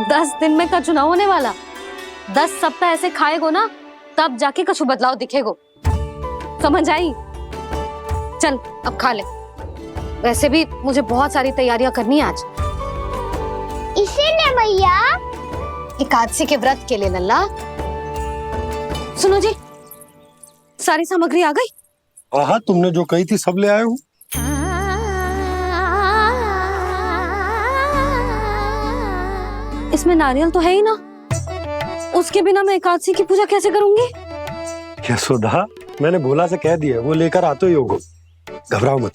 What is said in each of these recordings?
10 दिन में का चुनाव होने वाला। 10 सप्ताह ऐसे खाएगो ना, तब जाके कुछ बदलाव दिखेगो। समझ आई? चल अब खा ले। वैसे भी मुझे बहुत सारी तैयारियां करनी है आज। इसीलिए भैया एकादशी के व्रत के लिए लल्ला। सुनो जी, सारी सामग्री आ गई? हाँ, तुमने जो कही थी सब ले आए हूँ। इसमें नारियल तो है ही ना, उसके बिना मैं एकादशी की पूजा कैसे करूंगी? यशोदा, मैंने भोला से कह दिया, वो लेकर आते ही होगा। घबराओ मत।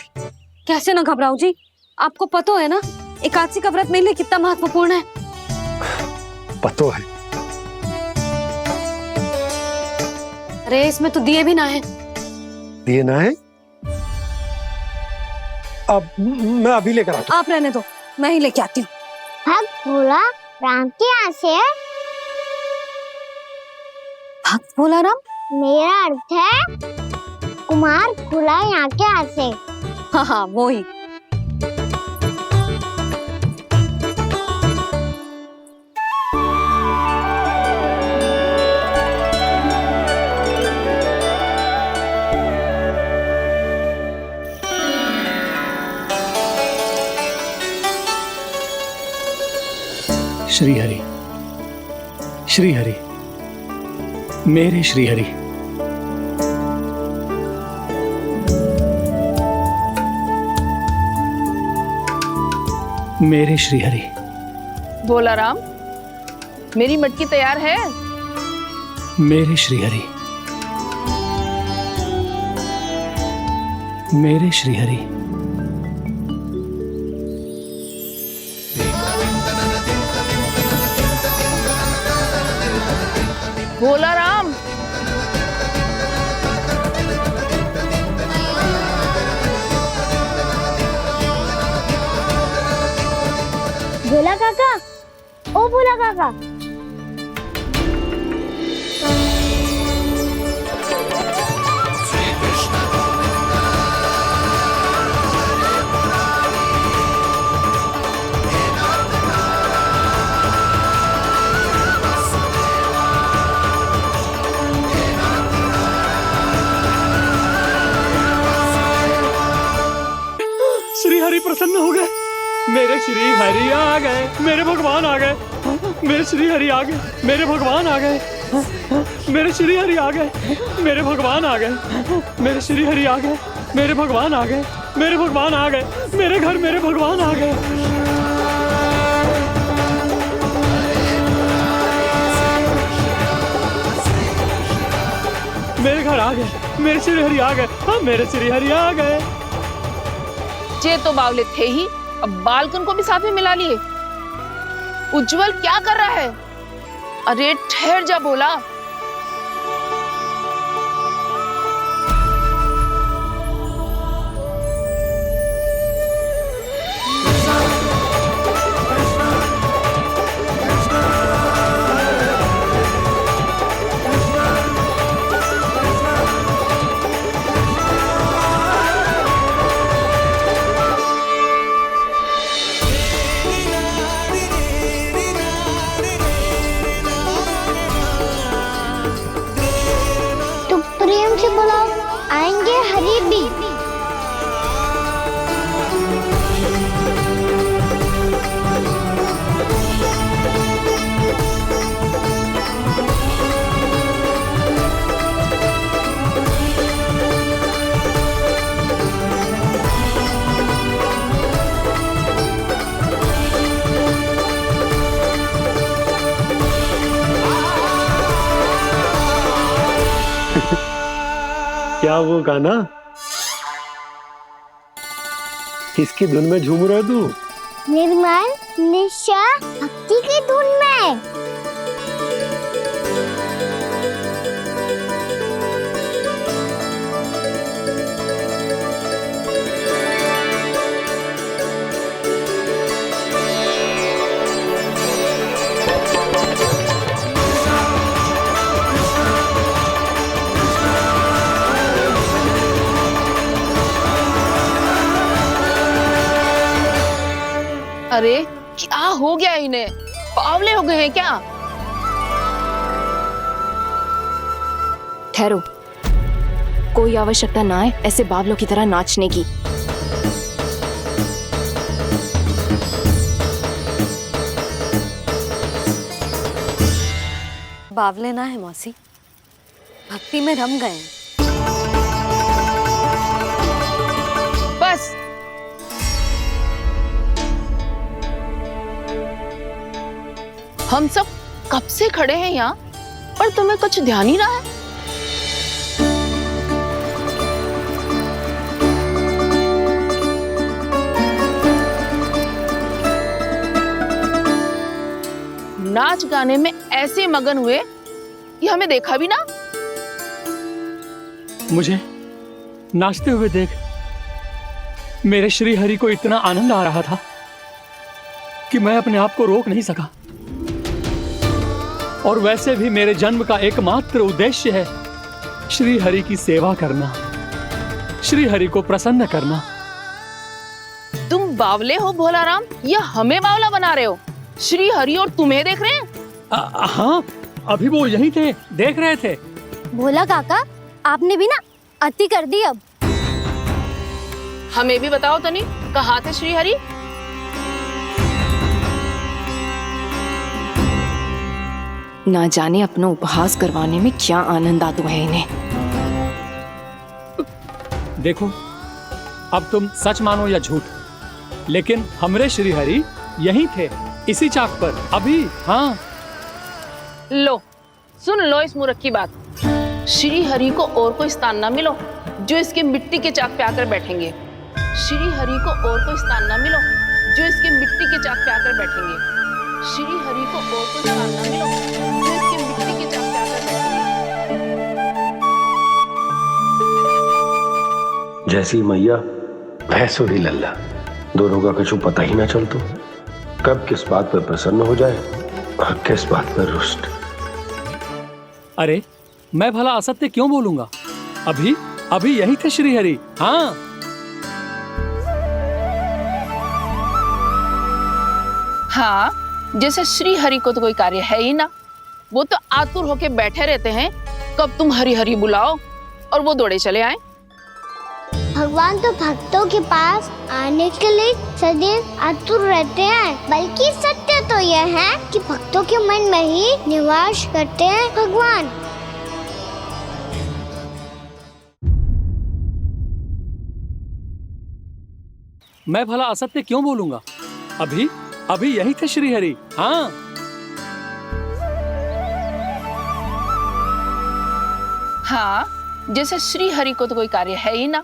कैसे ना घबराऊं जी, आपको पता है ना एकादशी का व्रत मेरे लिए कितना महत्वपूर्ण है। पतो है। अरे इसमें तो दिए भी ना है। दिए ना है? अब मैं अभी लेकर आता हूँ। आप रहने दो, मैं ही लेके आती हूँ। भक्त भोला राम के यहाँ से है। भक्त भोला राम? मेरा अर्थ है कुमार भोला यहाँ के यहाँ से। हाँ हाँ वो ही। श्री हरि, श्री हरि, मेरे श्री हरि। मेरे श्री हरि। भोला राम, मेरी मटकी तैयार है। मेरे श्री हरि। मेरे श्री हरि। भोला राम, भोला काका, ओ भोला काका। श्री हरि प्रसन्न हो गए। मेरे श्री हरि आ गए, मेरे भगवान आ गए। मेरे श्री हरि आ गए, मेरे भगवान आ गए। मेरे श्री हरि आ गए, मेरे भगवान आ गए। मेरे श्री हरि आ गए, मेरे भगवान आ गए। मेरे भगवान आ गए, मेरे घर मेरे भगवान आ गए। मेरे घर आ गए, मेरे श्री हरि आ गए। हाँ, मेरे श्री हरि आ गए। ये तो बावले थे ही, अब बालकन को भी साथ में मिला लिए। उज्जवल क्या कर रहा है? अरे ठहर जा भोला। तुम प्रेम से बुलाओ, आएंगे हरि भी। क्या वो गाना? किसकी धुन में झूम रहा तू? निर्मल निशा भक्ति की धुन में। अरे क्या हो गया इन्हें? बावले हो गए हैं क्या? ठहरो, कोई आवश्यकता ना है ऐसे बावलों की तरह नाचने की। बावले ना है मौसी, भक्ति में रम गए हैं। बस हम सब कब से खड़े हैं यहाँ, पर तुम्हें कुछ ध्यान ही रहा है। नाच गाने में ऐसे मगन हुए कि हमें देखा भी ना। मुझे नाचते हुए देख मेरे श्री हरि को इतना आनंद आ रहा था कि मैं अपने आप को रोक नहीं सका। और वैसे भी मेरे जन्म का एकमात्र उद्देश्य है श्री हरि की सेवा करना, श्री हरि को प्रसन्न करना। तुम बावले हो भोलाराम, या हमें बावला बना रहे हो? श्री हरि और तुम्हें देख रहे हैं। हाँ, अभी वो यहीं थे, देख रहे थे। भोला काका, आपने भी ना अति कर दी अब। हमें भी बताओ तनी, कहाँ थे श्री हरि? ना जाने अपना उपहास करवाने में क्या आनंद आता है इन्हें। देखो, अब तुम सच मानो या झूठ, लेकिन हमरे श्री हरि यहीं थे, इसी चाक पर अभी। हाँ, लो सुन लो इस मूर्ख की बात। श्री हरि को और कोई स्थान ना मिलो जो इसके मिट्टी के चाक पे आकर बैठेंगे। श्री हरि को और कोई स्थान ना मिलो जो इसके मिट्टी के चाक पे आकर बैठेंगे। श्री हरि को और कोई स्थान ना मिलो जो इसके मिट्टी के चाक पे आकर बैठेंगे। जैसी मैया भैंसुरी लल्ला, दोनों का कुछ पता ही ना चलतो, कब किस बात पर प्रसन्न हो जाए और किस बात पर रुष्ट। अरे मैं भला असत्य क्यों बोलूंगा? अभी अभी यही थे श्री हरि। हाँ, हाँ, जैसे श्री हरि को तो कोई कार्य है ही ना, वो तो आतुर होके बैठे रहते हैं कब तुम हरि हरि बुलाओ और वो दौड़े चले आए। भगवान तो भक्तों के पास आने के लिए सदैव आतुर रहते हैं, बल्कि सत्य तो यह है कि भक्तों के मन में ही निवास करते हैं भगवान। मैं भला असत्य क्यों बोलूंगा? अभी अभी यही थे श्री हरि। हाँ, हाँ, जैसे श्री हरि को तो कोई कार्य है ही ना,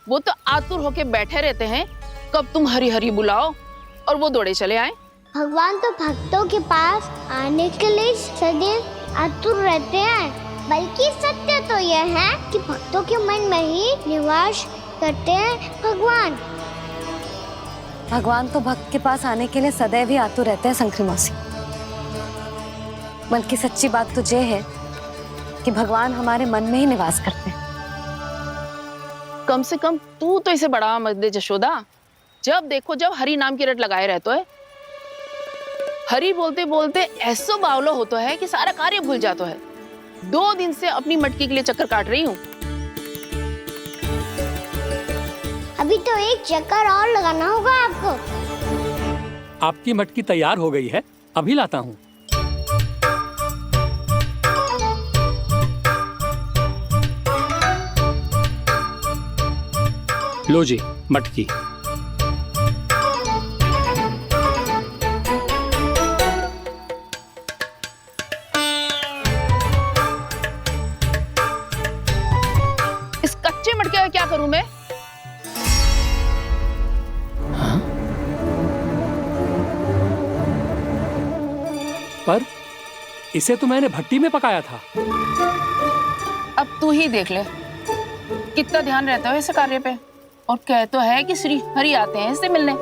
वो तो आतुर होके बैठे रहते हैं कब तुम हरि हरि बुलाओ और वो दौड़े चले आए। भगवान तो भक्तों के पास आने के लिए सदैव आतुर रहते हैं, बल्कि सत्य तो यह है कि भक्तों के मन में ही निवास करते हैं भगवान। भगवान तो भक्त के पास आने के लिए सदैव ही आतुर रहते हैं शंकरी मौसी। बल्कि सच्ची बात तो ये है कि भगवान हमारे मन में ही निवास करते हैं। कम से कम तू तो इसे बढ़ावा मत दे जशोदा। जब देखो जब हरि नाम की रट लगाए रहते है। हरि बोलते बोलते ऐसो बावलो होता है कि सारा कार्य भूल जाता है। 2 दिन से अपनी मटकी के लिए चक्कर काट रही हूँ। अभी तो एक चक्कर और लगाना होगा आपको। आपकी मटकी तैयार हो गई है, अभी लाता हूँ। लो जी मटकी। इस कच्चे मटके का क्या करूं मैं? पर इसे तो मैंने भट्टी में पकाया था। अब तू ही देख ले कितना ध्यान रहता है इस कार्य पे। और कह तो है कि श्री हरि आते हैं इससे मिलने।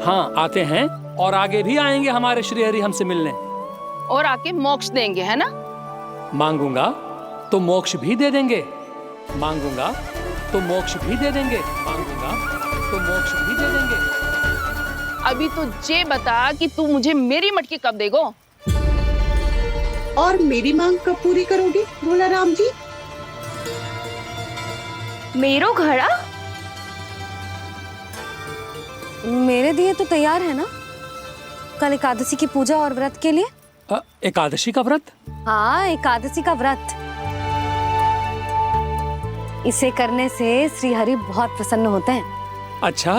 हाँ आते हैं और आगे भी आएंगे हमारे श्री हरि हमसे मिलने। और आके मोक्ष देंगे, है ना? मांगूंगा तो मोक्ष भी दे देंगे, मांगूंगा तो मोक्ष भी दे देंगे, मांगूंगा तो मोक्ष भी दे देंगे। अभी तो ये बता कि तू मुझे मेरी मटकी कब देगो? और मेरी मांग कब पूरी करोगे भोला राम जी? मेरो घड़ा मेरे दिए तो तैयार है ना कल एकादशी की पूजा और व्रत के लिए? एकादशी का व्रत? हाँ, एकादशी का व्रत। इसे करने से श्री हरि बहुत प्रसन्न होते हैं। अच्छा,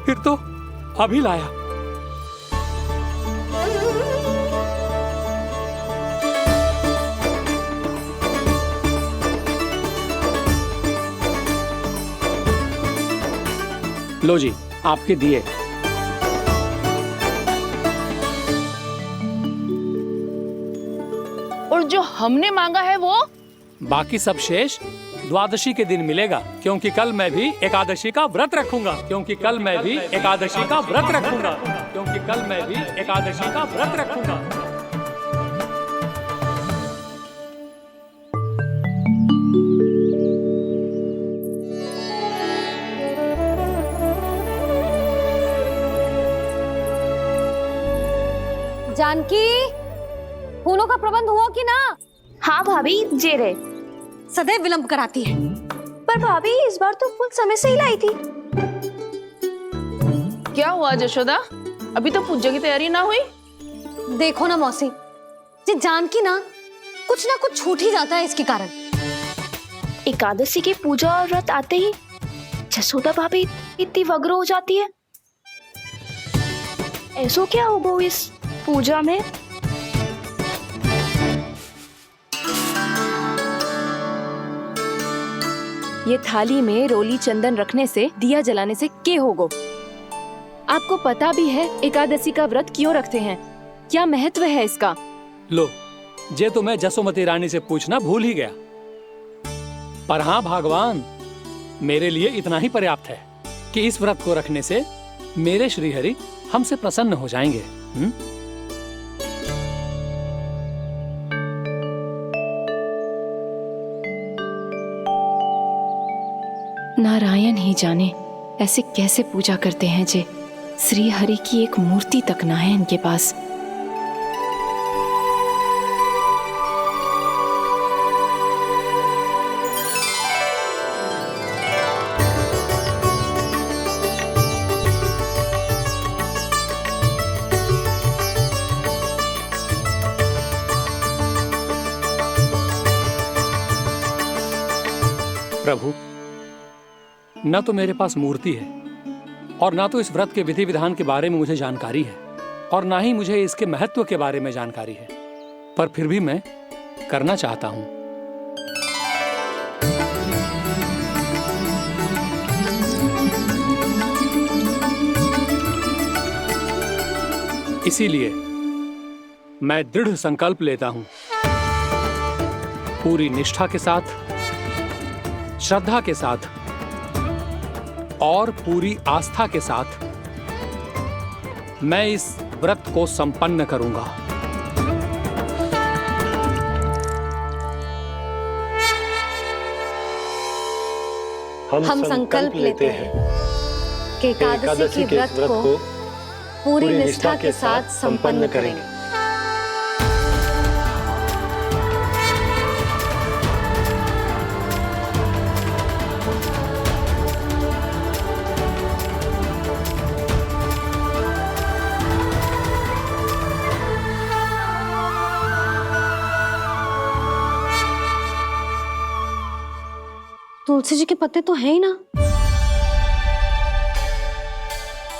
फिर तो अभी लाया। लो जी, आपके दिए। और जो हमने मांगा है वो? बाकी सब शेष द्वादशी के दिन मिलेगा, क्योंकि कल मैं भी एकादशी का व्रत रखूंगा। क्योंकि कल मैं भी एकादशी का व्रत रखूंगा। क्योंकि कल मैं भी एकादशी का व्रत रखूंगा। जानकी, फूलों का प्रबंध हुआ कि ना? हाँ भाभी, जे रहे। सदैव विलंब कराती है। पर भाभी इस बार तो फूल समय से ही लाई थी। क्या हुआ जशोदा, अभी तो पूजा की तैयारी ना हुई? देखो ना मौसी, ये जानकी ना कुछ छूट ही जाता है इसके कारण। एकादशी की पूजा और व्रत आते ही जसोदा भाभी इतनी वग्र हो जाती है। ऐसो क्या होगा इस पूजा में? ये थाली में रोली चंदन रखने से, दिया जलाने से के होगो? आपको पता भी है एकादशी का व्रत क्यों रखते हैं? क्या महत्व है इसका? लो, जे तो मैं जसोमती रानी से पूछना भूल ही गया। पर हाँ भगवान, मेरे लिए इतना ही पर्याप्त है कि इस व्रत को रखने से मेरे श्री हरि हमसे प्रसन्न हो जाएंगे। नारायण ही जाने ऐसे कैसे पूजा करते हैं जे श्री हरि की एक मूर्ति तक ना है इनके पास। प्रभु, न तो मेरे पास मूर्ति है और ना तो इस व्रत के विधि विधान के बारे में मुझे जानकारी है और ना ही मुझे इसके महत्व के बारे में जानकारी है, पर फिर भी मैं करना चाहता हूं। इसीलिए मैं दृढ़ संकल्प लेता हूं, पूरी निष्ठा के साथ, श्रद्धा के साथ और पूरी आस्था के साथ मैं इस व्रत को संपन्न करूंगा। हम संकल्प लेते हैं कि एकादशी के व्रत को पूरी निष्ठा के साथ संपन्न करेंगे। तुलसी जी के पत्ते तो हैं ही ना।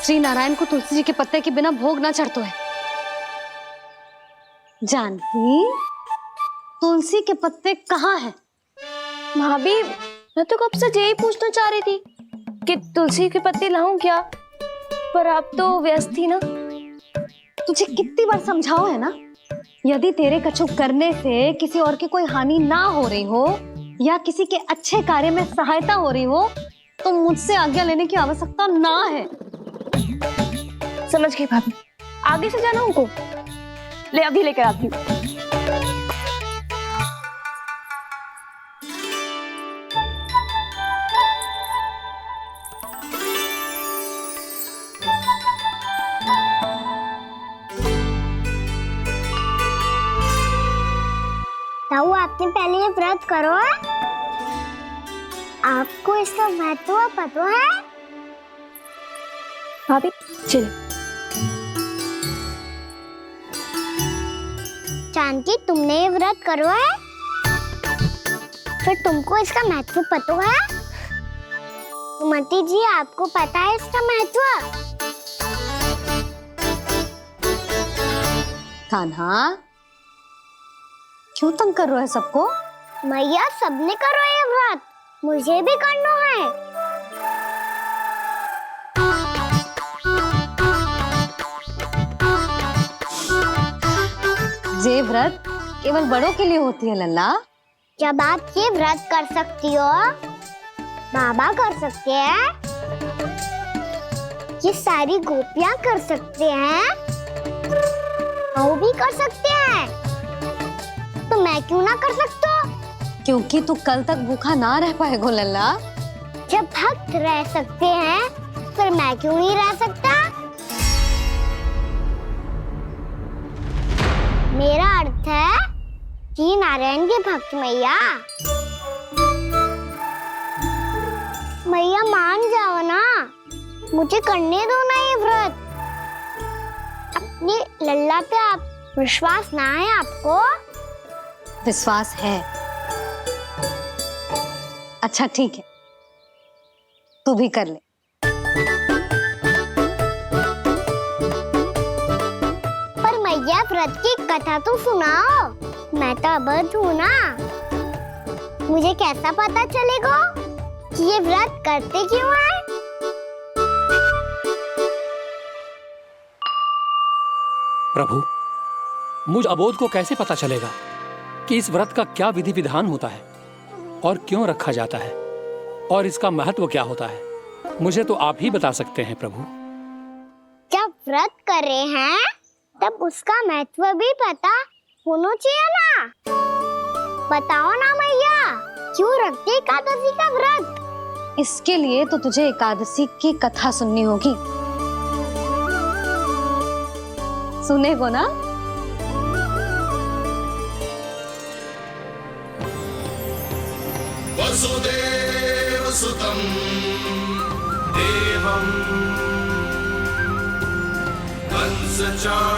श्री नारायण को तुलसी जी के पत्ते के बिना भोग ना चढ़तो है। जानकी, तुलसी के पत्ते कहाँ हैं? भाभी, मैं तो कब से यही पूछना चाह रही थी कि तुलसी के पत्ते लाऊं क्या, पर आप तो व्यस्त थी ना। तुझे कितनी बार समझाओ है ना, यदि तेरे कछु करने से किसी और की कोई हानि ना हो रही हो या किसी के अच्छे कार्य में सहायता हो रही हो तो मुझसे आज्ञा लेने की आवश्यकता ना है। समझ गई भाभी, आगे से जाना उनको। ले अभी लेकर आती हूँ। आपने पहले ये व्रत करो है? आपको इसका महत्व पता है? भाभी चलिए। जानकी, तुमने ये व्रत करो है? फिर तुमको इसका महत्व पता है? सुमति जी, आपको पता है इसका महत्व? कान्हा, क्यों तंग कर रहे हो सबको? मैया, सबने करो ये व्रत, मुझे भी करना है। ये व्रत केवल बड़ों के लिए होती है लल्ला। जब आप ये व्रत कर सकती हो, बाबा कर सकते हैं, ये सारी गोपियां कर सकते हैं, वो भी कर सकते हैं, तो मैं क्यों ना कर सकता? क्योंकि तू कल तक भूखा ना रह पाएगो लल्ला। जब भक्त रह सकते हैं, फिर मैं क्यों नहीं रह सकता? मेरा अर्थ है कि नारायण के भक्त मैया, मैया मान जाओ ना, मुझे करने दो ना ये व्रत। अपनी लल्ला पे आप विश्वास ना है आपको? विश्वास है। अच्छा ठीक है, तू भी कर ले। पर मैया, व्रत की कथा तो सुनाओ, मैं तो अबध हूँ ना। मुझे कैसा पता चलेगा कि ये व्रत करते क्यों हैं? प्रभु, मुझ अबोध को कैसे पता चलेगा कि इस व्रत का क्या विधि विधान होता है और क्यों रखा जाता है और इसका महत्व क्या होता है? मुझे तो आप ही बता सकते हैं प्रभु। जब व्रत कर रहे हैं, तब उसका महत्व भी पता होना चाहिए ना। बताओ ना मैया, क्यों रखते एकादशी का व्रत? इसके लिए तो तुझे एकादशी की कथा सुननी होगी। सुनेगो ना? वसुदेव सुतं देवं कंसचाणूरमर्दनम्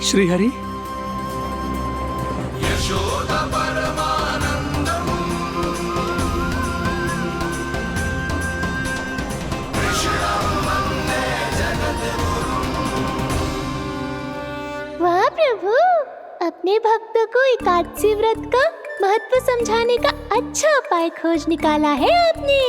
श्रीहरि, यशोदा परमानंदम् कृष्णं वन्दे जगद्गुरुम्। वाह प्रभु, अपने भक्तों को एकादशी व्रत का महत्व समझाने का अच्छा उपाय खोज निकाला है आपने।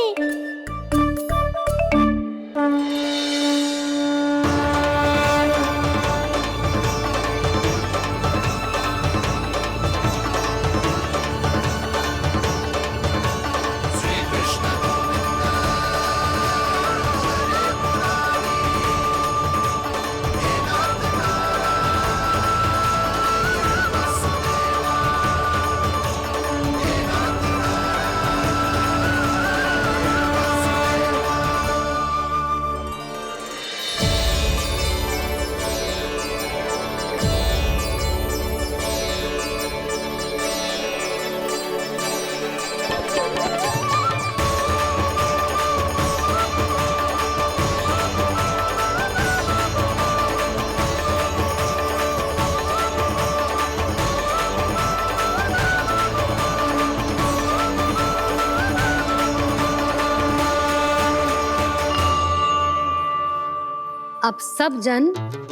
अब सब जन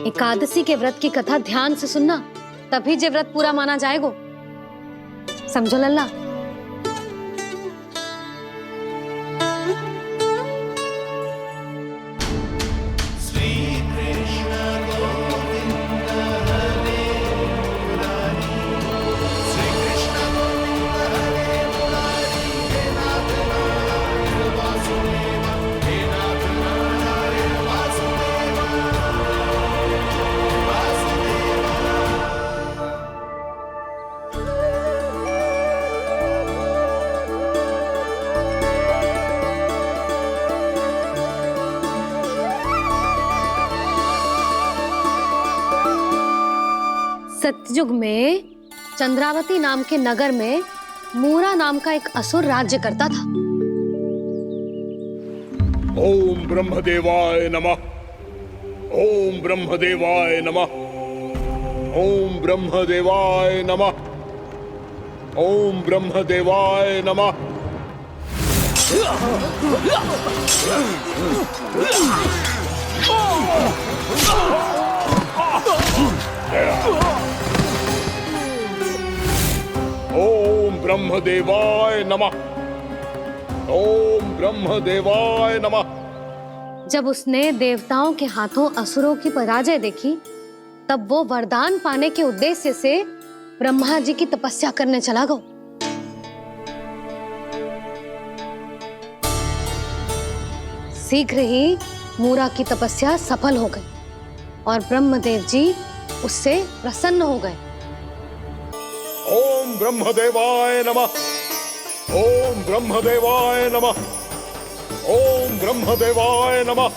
एकादशी के व्रत की कथा ध्यान से सुनना, तभी जे व्रत पूरा माना जाएगो। समझो लल्ला? सतयुग में चंद्रावती नाम के नगर में मूरा नाम का एक असुर राज्य करता था। ओम ब्रह्मदेवाय नमः। ओम ब्रह्मदेवाय नमः। ओम ब्रह्मदेवाय नमः। ओम ब्रह्मदेवाय नमः। ओम ब्रह्मदेवाय नमः। ओम ब्रह्मदेवाय नमः। जब उसने देवताओं के हाथों असुरों की पराजय देखी, तब वो वरदान पाने के उद्देश्य से ब्रह्मा जी की तपस्या करने चला गया। शीघ्र ही मूरा की तपस्या सफल हो गई और ब्रह्मदेव जी उससे प्रसन्न हो गए। ओम ब्रह्मदेवाय नमः। ओम ब्रह्मदेवाय नमः। ओम ब्रह्मदेवाय नमः।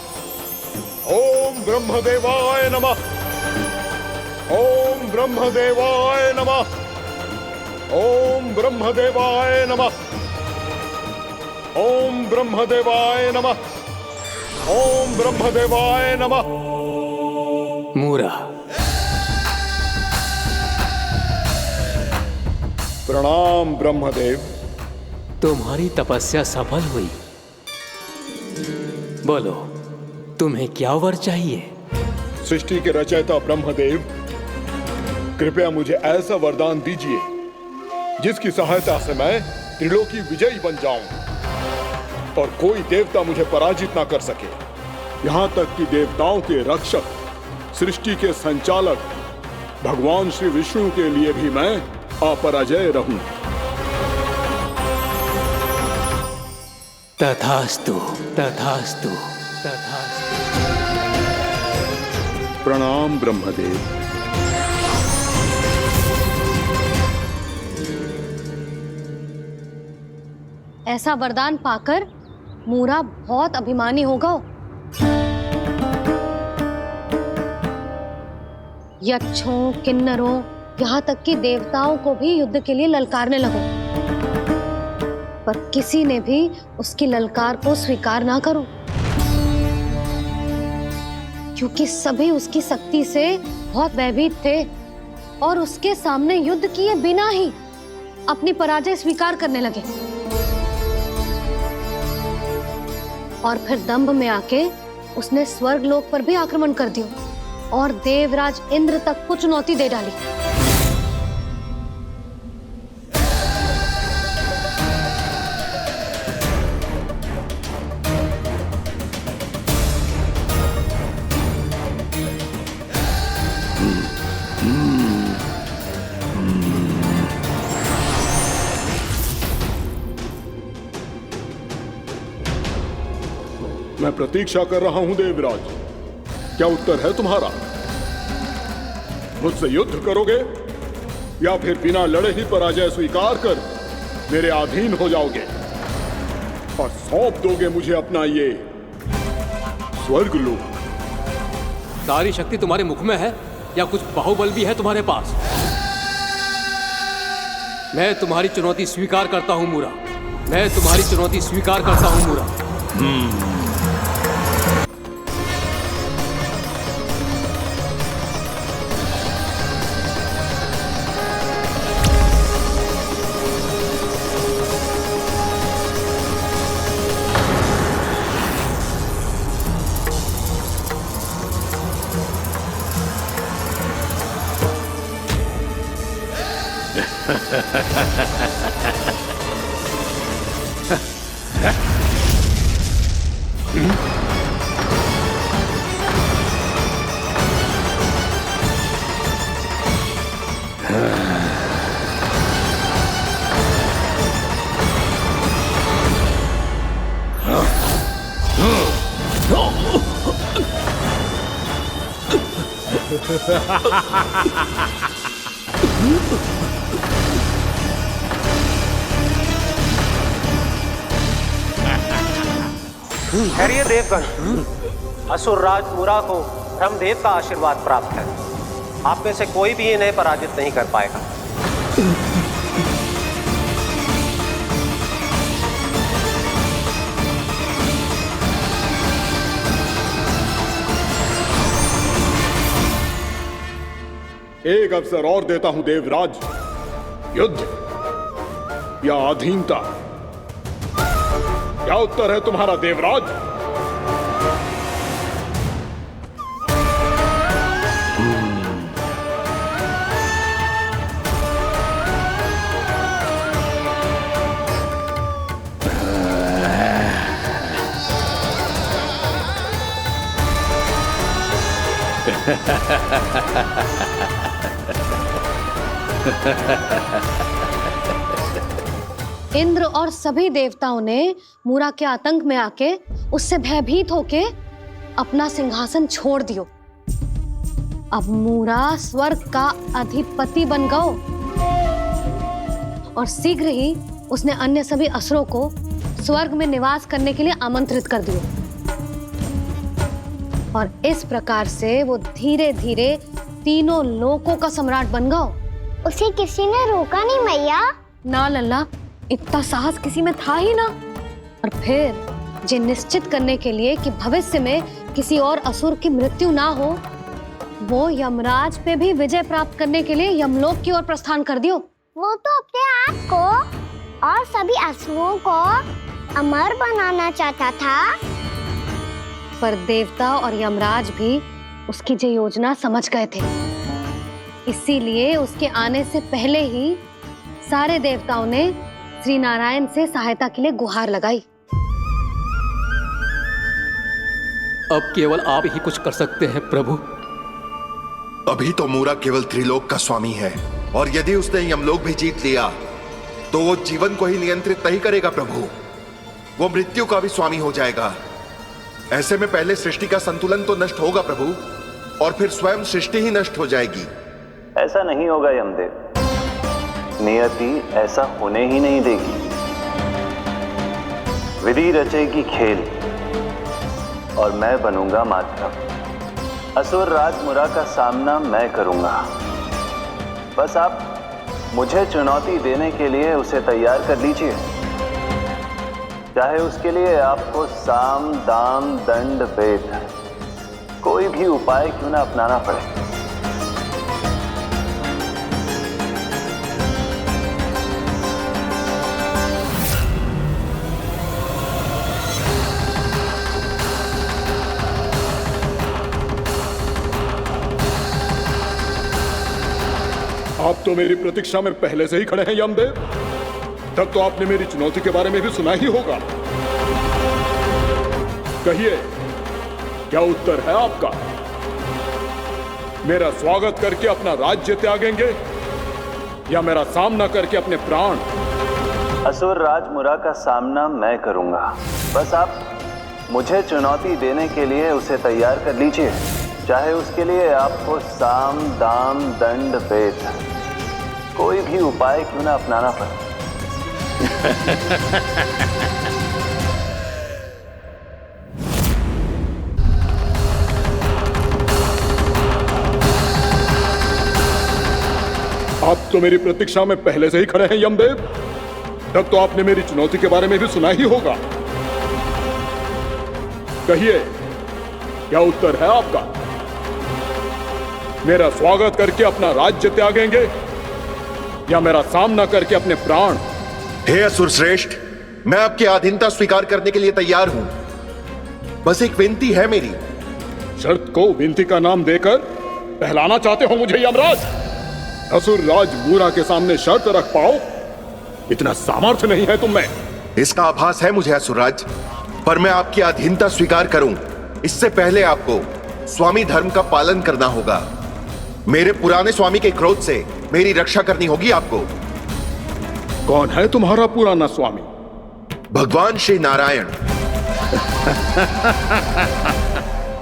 ओम ब्रह्मदेवाय नमः। ओम ब्रह्मदेवाय नमः। ओम ब्रह्मदेवाय नमः। ओम ब्रह्मदेवाय नमः। ओम ब्रह्मदेवाय नमः। मूरा, प्रणाम ब्रह्मदेव। तुम्हारी तपस्या सफल हुई। बोलो, तुम्हें क्या वर चाहिए? सृष्टि के रचयिता ब्रह्मदेव, कृपया मुझे ऐसा वरदान दीजिए जिसकी सहायता से मैं त्रिलोकी विजयी बन जाऊं और कोई देवता मुझे पराजित ना कर सके। यहाँ तक कि देवताओं के रक्षक, सृष्टि के संचालक भगवान श्री विष्णु के लिए भी मैं अपराजय रहूं। तथास्तु, तथास्तु, तथास्तु। प्रणाम ब्रह्मदेव। ऐसा वरदान पाकर मूरा बहुत अभिमानी होगा। यक्षों, किन्नरों, यहाँ तक कि देवताओं को भी युद्ध के लिए ललकारने लगो, पर किसी ने भी उसकी ललकार को स्वीकार ना करो, क्योंकि सभी उसकी शक्ति से बहुत भयभीत थे और उसके सामने युद्ध किए बिना ही अपनी पराजय स्वीकार करने लगे। और फिर दंभ में आके उसने स्वर्ग लोक पर भी आक्रमण कर दिया और देवराज इंद्र तक को चुनौती दे डाली। मैं प्रतीक्षा कर रहा हूं देवराज। क्या उत्तर है तुम्हारा? मुझसे युद्ध करोगे या फिर बिना लड़े ही पराजय स्वीकार कर मेरे अधीन हो जाओगे और सौंप दोगे मुझे अपना ये स्वर्ग लोक? सारी शक्ति तुम्हारे मुख में है या कुछ बाहुबल भी है तुम्हारे पास? मैं तुम्हारी चुनौती स्वीकार करता हूं मूरा। मैं तुम्हारी चुनौती स्वीकार करता हूं मूरा। खैरिए देवगण, असुर राज मूरा को ब्रह्मदेव का आशीर्वाद प्राप्त है। आप में से कोई भी इन्हें पराजित नहीं कर पाएगा। एक अवसर और देता हूं देवराज, युद्ध या अधीनता, क्या उत्तर है तुम्हारा देवराज? इंद्र और सभी देवताओं ने मूरा के आतंक में आके उससे भयभीत होके अपना सिंहासन छोड़ दियो। अब मूरा स्वर्ग का अधिपति बन गयो और शीघ्र ही उसने अन्य सभी असुरों को स्वर्ग में निवास करने के लिए आमंत्रित कर दियो। और इस प्रकार से वो धीरे धीरे तीनों लोकों का सम्राट बन गयो। उसे किसी ने रोका नहीं मैया? ना लल्ला, इतना साहस किसी में था ही ना। और फिर ये निश्चित करने के लिए कि भविष्य में किसी और असुर की मृत्यु ना हो, वो यमराज पे भी विजय प्राप्त करने के लिए यमलोक की ओर प्रस्थान कर दियो। वो तो अपने आप को और सभी असुरों को अमर बनाना चाहता था। पर देवता और यमराज भी उसकी ये योजना समझ गए थे। इसीलिए उसके आने से पहले ही सारे देवताओं ने श्री नारायण से सहायता के लिए गुहार लगाई। अब केवल आप ही कुछ कर सकते हैं प्रभु। अभी तो मूरा केवल त्रिलोक का स्वामी है, और यदि उसने यमलोक भी जीत लिया तो वो जीवन को ही नियंत्रित नहीं करेगा प्रभु, वो मृत्यु का भी स्वामी हो जाएगा। ऐसे में पहले सृष्टि का संतुलन तो नष्ट होगा प्रभु, और फिर स्वयं सृष्टि ही नष्ट हो जाएगी। ऐसा नहीं होगा यमदेव, नियति ऐसा होने ही नहीं देगी। विधि रचेगी खेल और मैं बनूंगा माध्यम। असुर राज मुरा का सामना मैं करूंगा। बस आप मुझे चुनौती देने के लिए उसे तैयार कर लीजिए, चाहे उसके लिए आपको साम दाम दंड भेद कोई भी उपाय क्यों ना अपनाना पड़े। आप तो मेरी प्रतीक्षा में पहले से ही खड़े हैं यमदेव। तब तो आपने मेरी चुनौती के बारे में भी सुना ही होगा। कहिए, क्या उत्तर है आपका? मेरा स्वागत करके अपना राज्य त्यागेंगे या मेरा सामना करके अपने प्राण? असुर राज मुरा का सामना मैं करूंगा। बस आप मुझे चुनौती देने के लिए उसे तैयार कर लीजिए, चाहे उसके लिए आपको साम दाम दंड भेद कोई भी उपाय क्यों ना अपनाना पड़े। आप तो मेरी प्रतीक्षा में पहले से ही खड़े हैं यमदेव। तब तो आपने मेरी चुनौती के बारे में भी सुना ही होगा। कहिए, क्या उत्तर है आपका? मेरा स्वागत करके अपना राज्य त्यागेंगे या मेरा सामना करके अपने प्राण? हे असुर श्रेष्ठ, मैं आपकी अधीनता स्वीकार करने के लिए तैयार हूं। बस एक विनती है मेरी। शर्त को विनती का नाम देकर पहलाना चाहते हो मुझे यमराज? असुर राज मूरा के सामने शर्त रख पाओ, इतना सामर्थ्य नहीं है तुम में। इसका आभास है मुझे असुरराज, पर मैं आपकी अधीनता स्वीकार करूं इससे पहले आपको स्वामी धर्म का पालन करना होगा। मेरे पुराने स्वामी के क्रोध से मेरी रक्षा करनी होगी आपको। कौन है तुम्हारा पुराना स्वामी? भगवान श्री नारायण।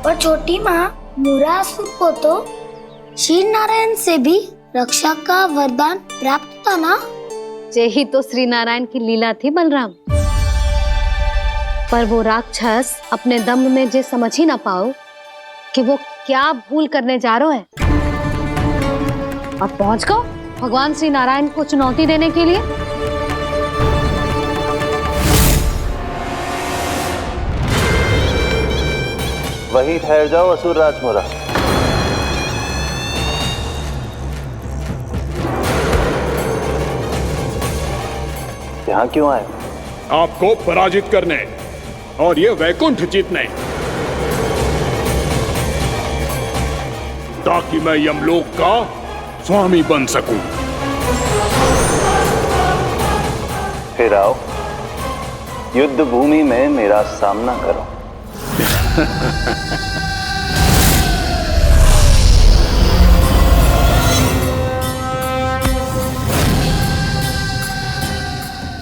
और छोटी माँ मूरासुर को तो श्री नारायण से भी रक्षा का वरदान प्राप्त था ना? यही तो श्री नारायण की लीला थी बलराम। पर वो राक्षस अपने दम में जे समझ ही ना पाओ कि वो क्या भूल करने जा रहा है। और पहुंच गए भगवान श्री नारायण को चुनौती देने के लिए। वहीं ठहर जाओ असुर राजमुरा। यहाँ क्यों आए? आपको पराजित करने और ये वैकुंठ जीतने, ताकि मैं यमलोक का स्वामी बन सकूं। फिर आओ, युद्ध भूमि में मेरा सामना करो।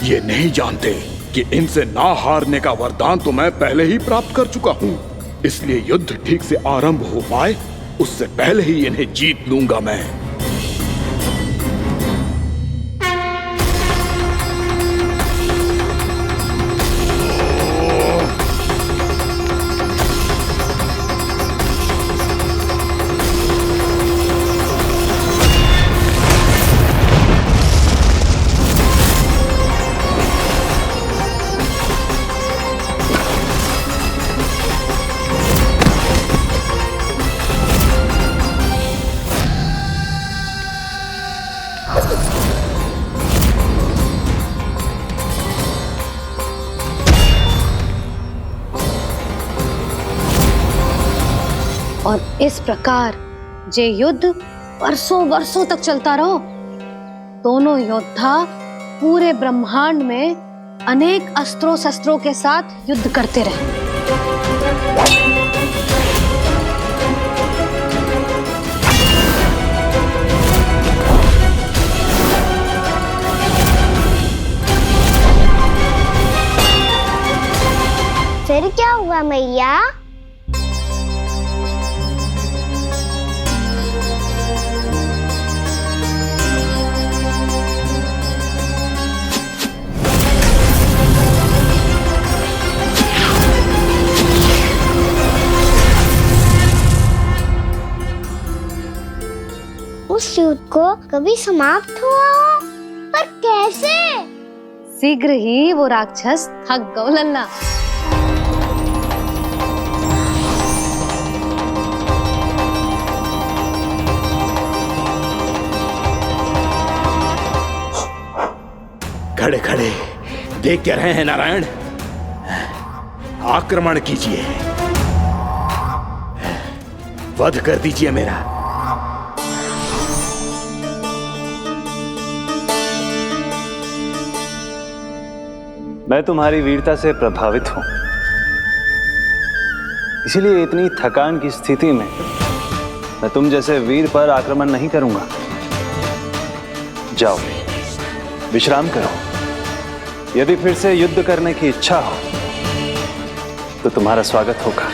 ये नहीं जानते कि इनसे ना हारने का वरदान तो मैं पहले ही प्राप्त कर चुका हूं, इसलिए युद्ध ठीक से आरंभ हो पाए उससे पहले ही इन्हें जीत लूंगा मैं। और इस प्रकार ये युद्ध वर्षों वर्षों तक चलता रहो। दोनों योद्धा पूरे ब्रह्मांड में अनेक अस्त्रों शस्त्रों के साथ युद्ध करते रहे। फिर क्या हुआ मैया? उस युद्ध को कभी समाप्त हुआ हो, पर कैसे? शीघ्र ही वो राक्षस थक गए लल्ला। खड़े खड़े देख क्या रहे हैं नारायण? आक्रमण कीजिए, वध कर दीजिए मेरा। मैं तुम्हारी वीरता से प्रभावित हूं, इसीलिए इतनी थकान की स्थिति में मैं तुम जैसे वीर पर आक्रमण नहीं करूंगा। जाओ विश्राम करो। यदि फिर से युद्ध करने की इच्छा हो तो तुम्हारा स्वागत होगा।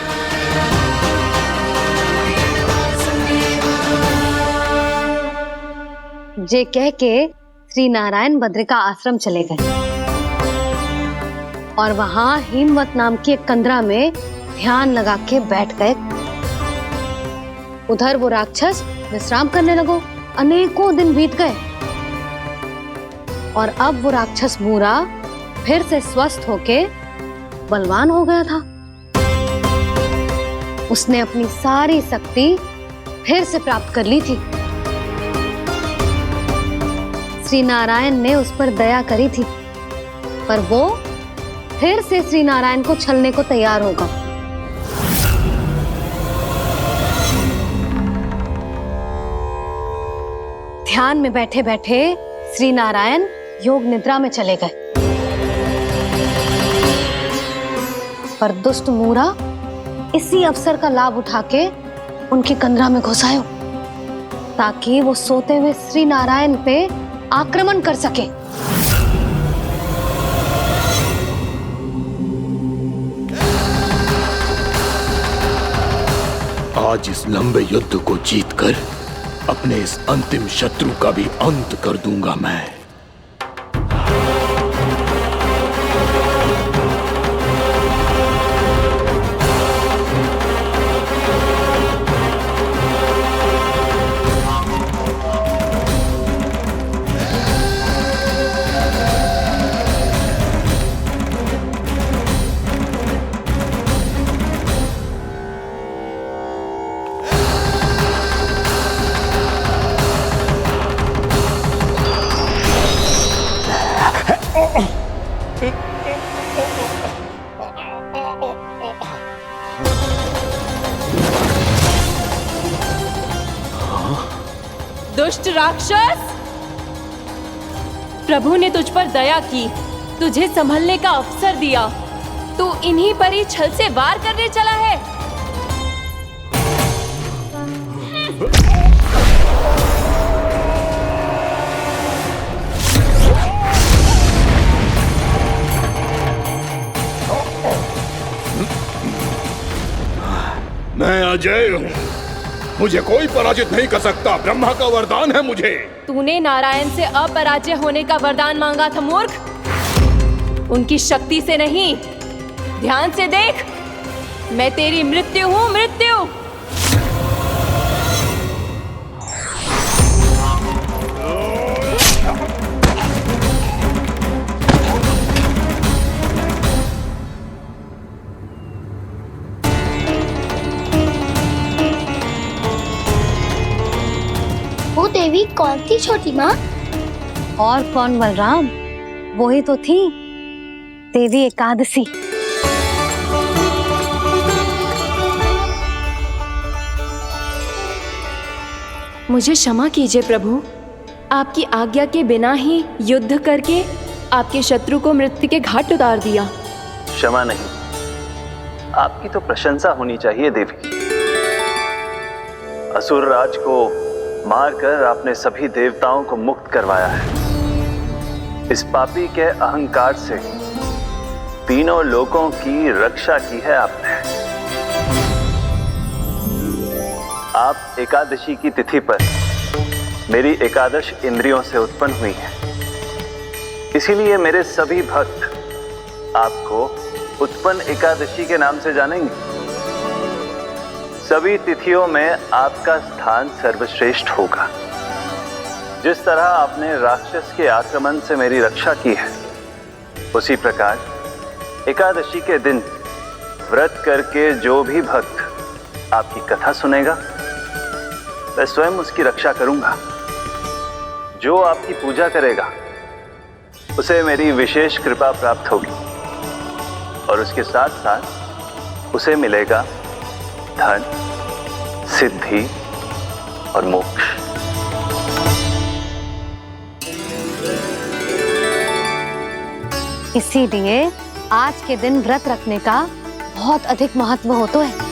जे कह के श्री नारायण बद्रिका आश्रम चले गए और वहां हिमवत नाम की एक कंदरा में ध्यान लगा के बैठ गए। उधर वो राक्षस विश्राम करने लगो। अनेकों दिन बीत गए और अब वो राक्षस मूरा फिर से स्वस्थ होके बलवान हो गया था। उसने अपनी सारी शक्ति फिर से प्राप्त कर ली थी। श्री नारायण ने उस पर दया करी थी, पर वो फिर से श्री नारायण को छलने को तैयार होगा। ध्यान में बैठे बैठे श्री नारायण योग निद्रा में चले गए, पर दुष्ट मूरा इसी अवसर का लाभ उठा के उनकी कंदरा में घुस आयो, ताकि वो सोते हुए श्री नारायण पे आक्रमण कर सके। आज इस लंबे युद्ध को जीतकर अपने इस अंतिम शत्रु का भी अंत कर दूंगा मैं। दुष्ट राक्षस, प्रभु ने तुझ पर दया की, तुझे संभलने का अवसर दिया। तू इन्हीं पर ही छल से वार करने चला है। मैं अजय हूँ, मुझे कोई पराजित नहीं कर सकता। ब्रह्मा का वरदान है मुझे। तूने नारायण से अपराजय होने का वरदान मांगा था मूर्ख, उनकी शक्ति से नहीं। ध्यान से देख, मैं तेरी मृत्यु हूँ, मृत्यु। वो देवी कौन थी छोटी माँ? और कौन बलराम, वही तो थी देवी एकादशी। मुझे क्षमा कीजिए प्रभु, आपकी आज्ञा के बिना ही युद्ध करके आपके शत्रु को मृत्यु के घाट उतार दिया। क्षमा नहीं, आपकी तो प्रशंसा होनी चाहिए देवी। असुर राज को मारकर आपने सभी देवताओं को मुक्त करवाया है। इस पापी के अहंकार से तीनों लोकों की रक्षा की है आपने। आप एकादशी की तिथि पर मेरी एकादश इंद्रियों से उत्पन्न हुई हैं। इसीलिए मेरे सभी भक्त आपको उत्पन्न एकादशी के नाम से जानेंगे। सभी तिथियों में आपका स्थान सर्वश्रेष्ठ होगा। जिस तरह आपने राक्षस के आक्रमण से मेरी रक्षा की है, उसी प्रकार एकादशी के दिन व्रत करके जो भी भक्त आपकी कथा सुनेगा, मैं स्वयं उसकी रक्षा करूंगा। जो आपकी पूजा करेगा उसे मेरी विशेष कृपा प्राप्त होगी और उसके साथ साथ उसे मिलेगा धन, सिद्धि और मोक्ष। इसीलिए आज के दिन व्रत रखने का बहुत अधिक महत्व होता है।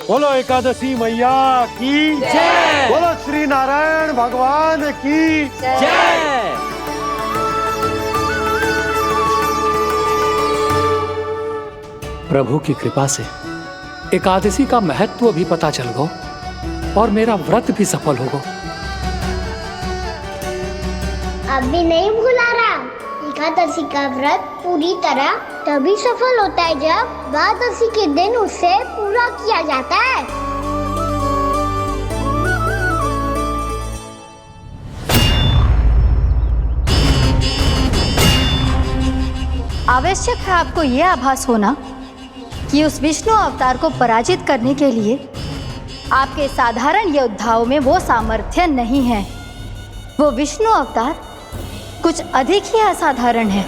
बोलो एकादशी मैया की जय, बोलो श्री नारायण भगवान की जय। प्रभु की कृपा से एकादशी का महत्व भी पता चल गो और मेरा व्रत भी सफल होगा। अभी नहीं भूला रहा, एकादशी का व्रत पूरी तरह तभी सफल होता है जब द्वादशी के दिन उसे पूरा किया जाता है। आवश्यक है आपको यह आभास होना कि उस विष्णु अवतार को पराजित करने के लिए आपके साधारण योद्धाओं में वो सामर्थ्य नहीं है। वो विष्णु अवतार कुछ अधिक ही असाधारण है।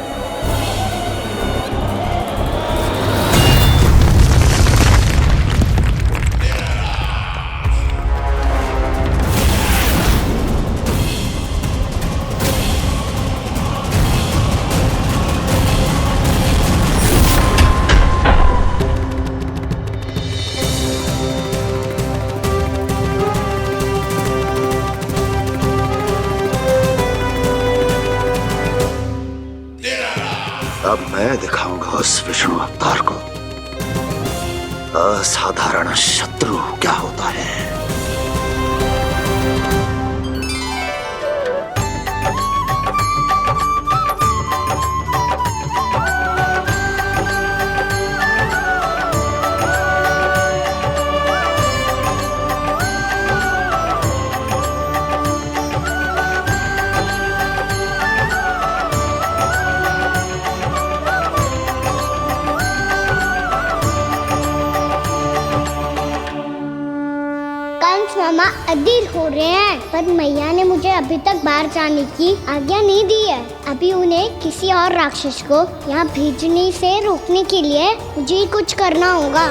अब मैं दिखाऊंगा उस विष्णु अवतार को असाधारण शत्रु क्या होता है। कंस मामा अधीर हो रहे हैं, पर मैया ने मुझे अभी तक बाहर जाने की आज्ञा नहीं दी है। अभी उन्हें किसी और राक्षस को यहाँ भेजने से रोकने के लिए मुझे ही कुछ करना होगा।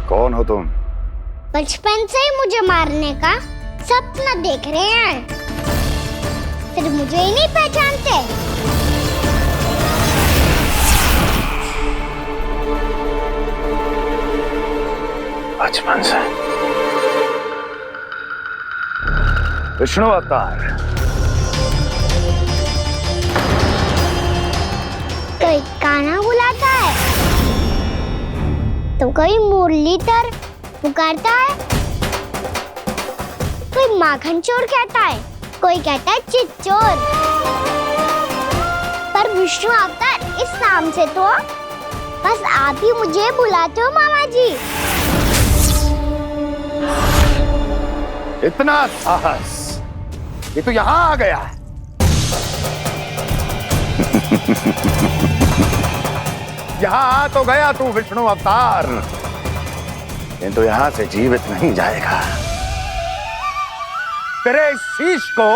कौन हो तुम? बचपन से ही मुझे मारने का सपना देख रहे हैं, सिर्फ मुझे ही नहीं पहचानते। बचपन से विष्णु अवतार। कोई कान्हा बुलाता है तो कोई मुरलीधर पुकारता है, कोई माखन चोर कहता है, कोई कहता है चिच्चोर। पर विष्णु अवतार इस नाम से तो बस आप ही मुझे बुलाते हो मामा जी। इतना साहस, ये तो यहाँ आ गया है। यहाँ आ तो गया तू विष्णु अवतार, किंतु यहाँ से जीवित नहीं जाएगा। तेरे इस शीश को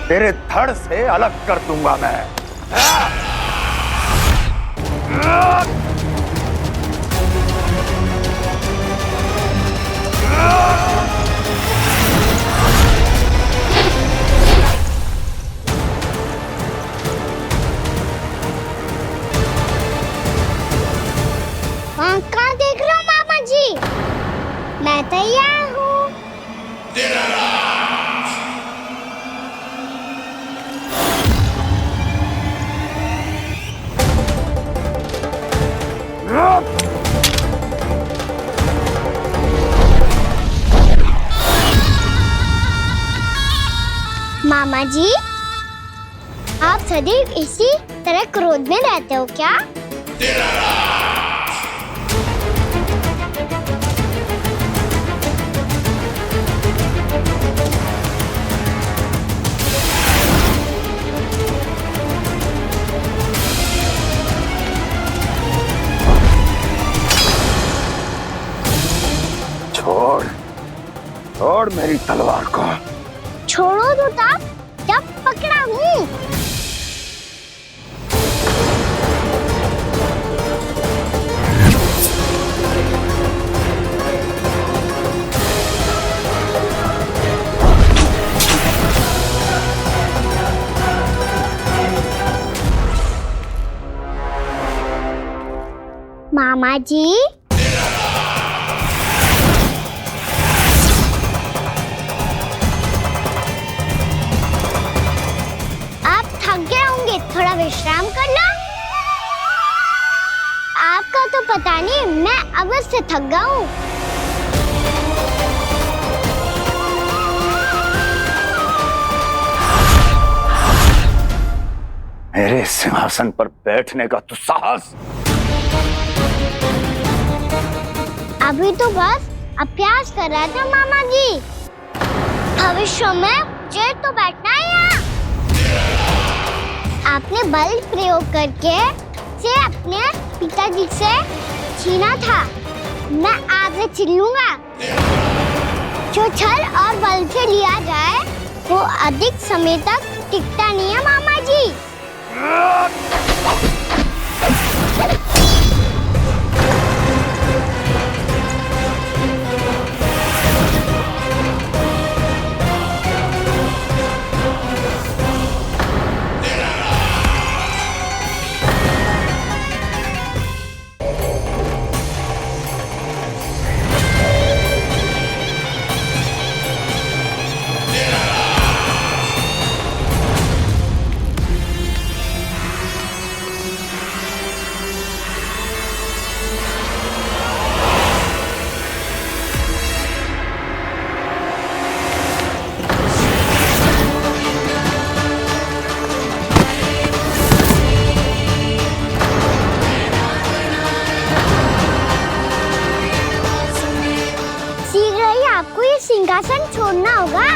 तेरे धड़ से अलग कर दूंगा मैं। कहाँ देख रहे हो मामा जी? मैं तैयार हूँ। मामा जी, आप सदैव इसी तरह क्रोध में रहते हो क्या? छोड़, छोड़ मेरी तलवार को। छोड़ो तो तब जब पकड़ा हूँ। मामा जी, थोड़ा विश्राम कर लो। आपका तो पता नहीं, मैं अवश्य थक गया हूँ। मेरे सिंहासन पर बैठने का तो साहस। अभी तो बस अभ्यास कर रहा था मामा जी, भविष्य में मुझे तो बैठना है यहाँ। आपने बल प्रयोग करके से अपने पिताजी से छीना था, मैं आपसे छीन लूंगा। जो छल और बल से लिया जाए वो अधिक समय तक टिकता नहीं है मामा जी। आपको ये सिंहासन छोड़ना होगा।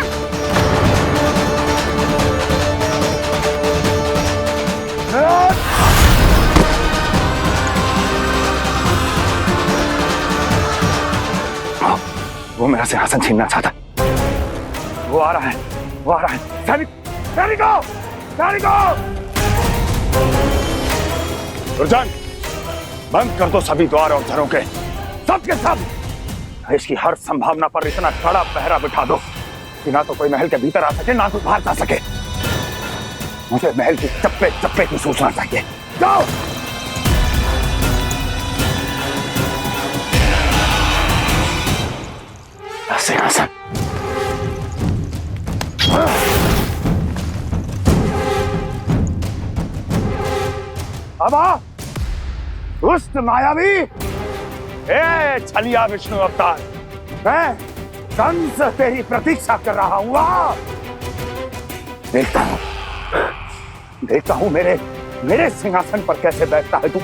वो मेरा सिंहासन छीनना चाहता है। वो आ रहा है, वो आ रहा है। सैनिकों! दुर्जन, बंद कर दो सभी द्वार और घरों के, सब के सब। इसकी हर संभावना पर इतना कड़ा पहरा बिठा दो कि ना तो कोई महल के भीतर आ सके, ना कोई बाहर जा सके। मुझे महल की चप्पे चप्पे की सूचना चाहिए। जाओ। सिंहासन। अब आ, दुष्ट मायावी, ए छलिया विष्णु अवतार, मैं कंस तेरी प्रतीक्षा कर रहा हूँ। देखता हूँ मेरे सिंहासन पर कैसे बैठता है तू।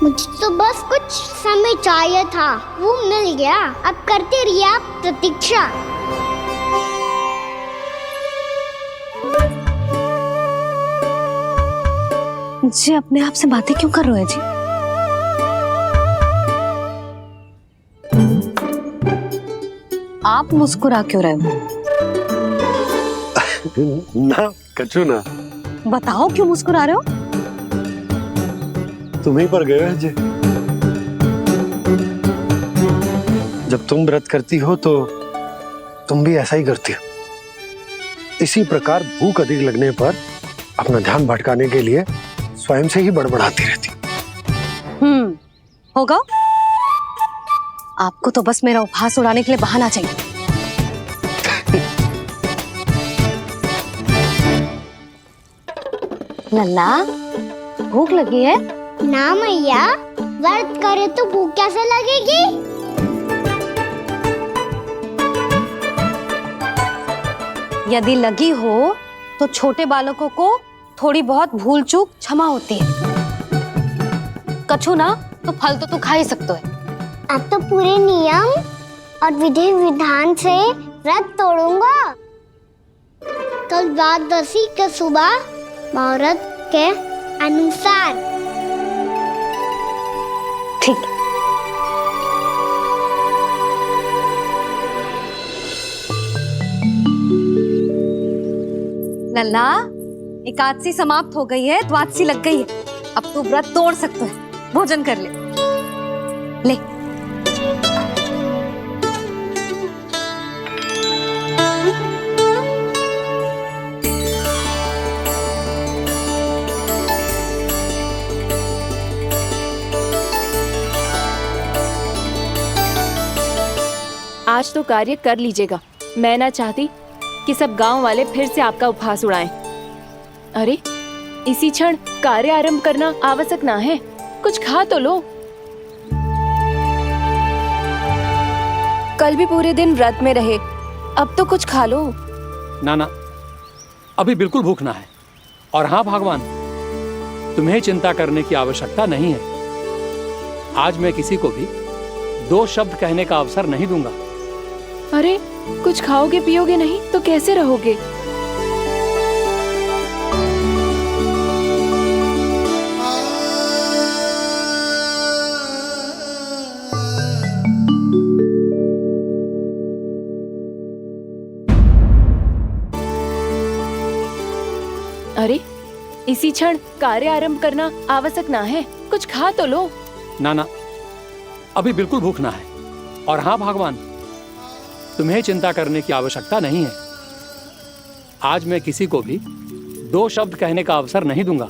मुझे तो बस कुछ समय चाहिए था, वो मिल गया। अब करते रहिए आप प्रतीक्षा। जी अपने आप से बातें क्यों कर रहे हैं जी? आप मुस्कुरा क्यों रहे हो? ना कचू ना। बताओ क्यों मुस्कुरा रहे हो? तुम्हीं पर गए हैं जी। जब तुम व्रत करती हो तो तुम भी ऐसा ही करती हो। इसी प्रकार भूख अधिक लगने पर अपना ध्यान भटकाने के लिए स्वयं से ही बड़बड़ाती रहती। होगा। आपको तो बस मेरा उपहास उड़ाने के लिए बहाना चाहिए। लल्ला, भूख लगी है? ना मैया, व्रत करे तो भूख कैसे लगेगी? यदि लगी हो तो छोटे बालकों को थोड़ी बहुत भूल चूक क्षमा होती है। कछु ना तो फल तो तू खा ही सकते है। अब तो पूरे नियम और विधि विधान से व्रत तोड़ूंगा। कल द्वादशी के सुबह मुहूर्त के अनुसार। ठीक। लल्ला, एकादशी समाप्त हो गई है, द्वादशी लग गई है। अब तू व्रत तोड़ सकते है। भोजन कर ले। ले। आज तो कार्य कर लीजिएगा। मैं ना चाहती कि सब गांव वाले फिर से आपका उपहास उड़ाएं। अरे, इसी क्षण कार्य आरंभ करना आवश्यक ना है। कुछ खा तो लो। कल भी पूरे दिन व्रत में रहे, अब तो कुछ खा लो। ना, अभी बिल्कुल भूख ना है। और हाँ भगवान, तुम्हें चिंता करने की आवश्यकता नहीं है। आज मैं किसी को भी 2 शब्द कहने का अवसर नहीं दूंगा। अरे, कुछ खाओगे पियोगे नहीं तो कैसे रहोगे? अरे, इसी क्षण कार्य आरंभ करना आवश्यक ना है। कुछ खा तो लो। ना, अभी बिल्कुल भूख ना है। और हाँ भगवान, तुम्हें चिंता करने की आवश्यकता नहीं है। आज मैं किसी को भी 2 शब्द कहने का अवसर नहीं दूंगा।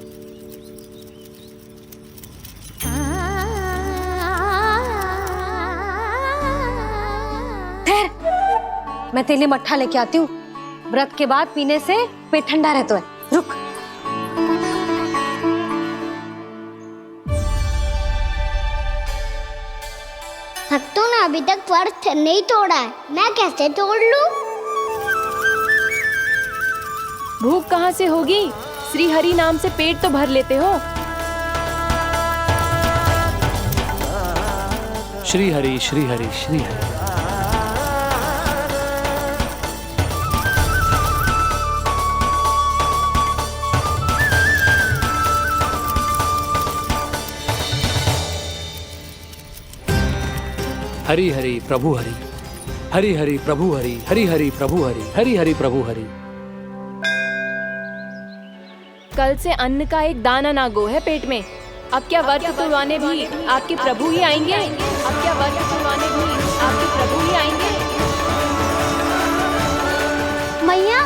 ठहर, मैं तेरे लिए मट्ठा लेके आती हूँ। व्रत के बाद पीने से पेट ठंडा रहता है। रुक। भक्तों ने अभी तक व्रत नहीं तोड़ा है, मैं कैसे तोड़ लूं? भूख कहाँ से होगी? श्री हरि नाम से पेट तो भर लेते हो। श्री हरि श्री हरि श्री हरि। हरि हरि प्रभु हरि, हरि हरि प्रभु हरि, हरि हरि प्रभु हरि, हरि हरि प्रभु हरि। कल से अन्न का एक दाना ना गो है पेट में। अब क्या व्रत तुड़वाने भी आपके प्रभु ही आएंगे? अब क्या व्रत तुड़वाने भी आपके प्रभु ही आएंगे? मैया,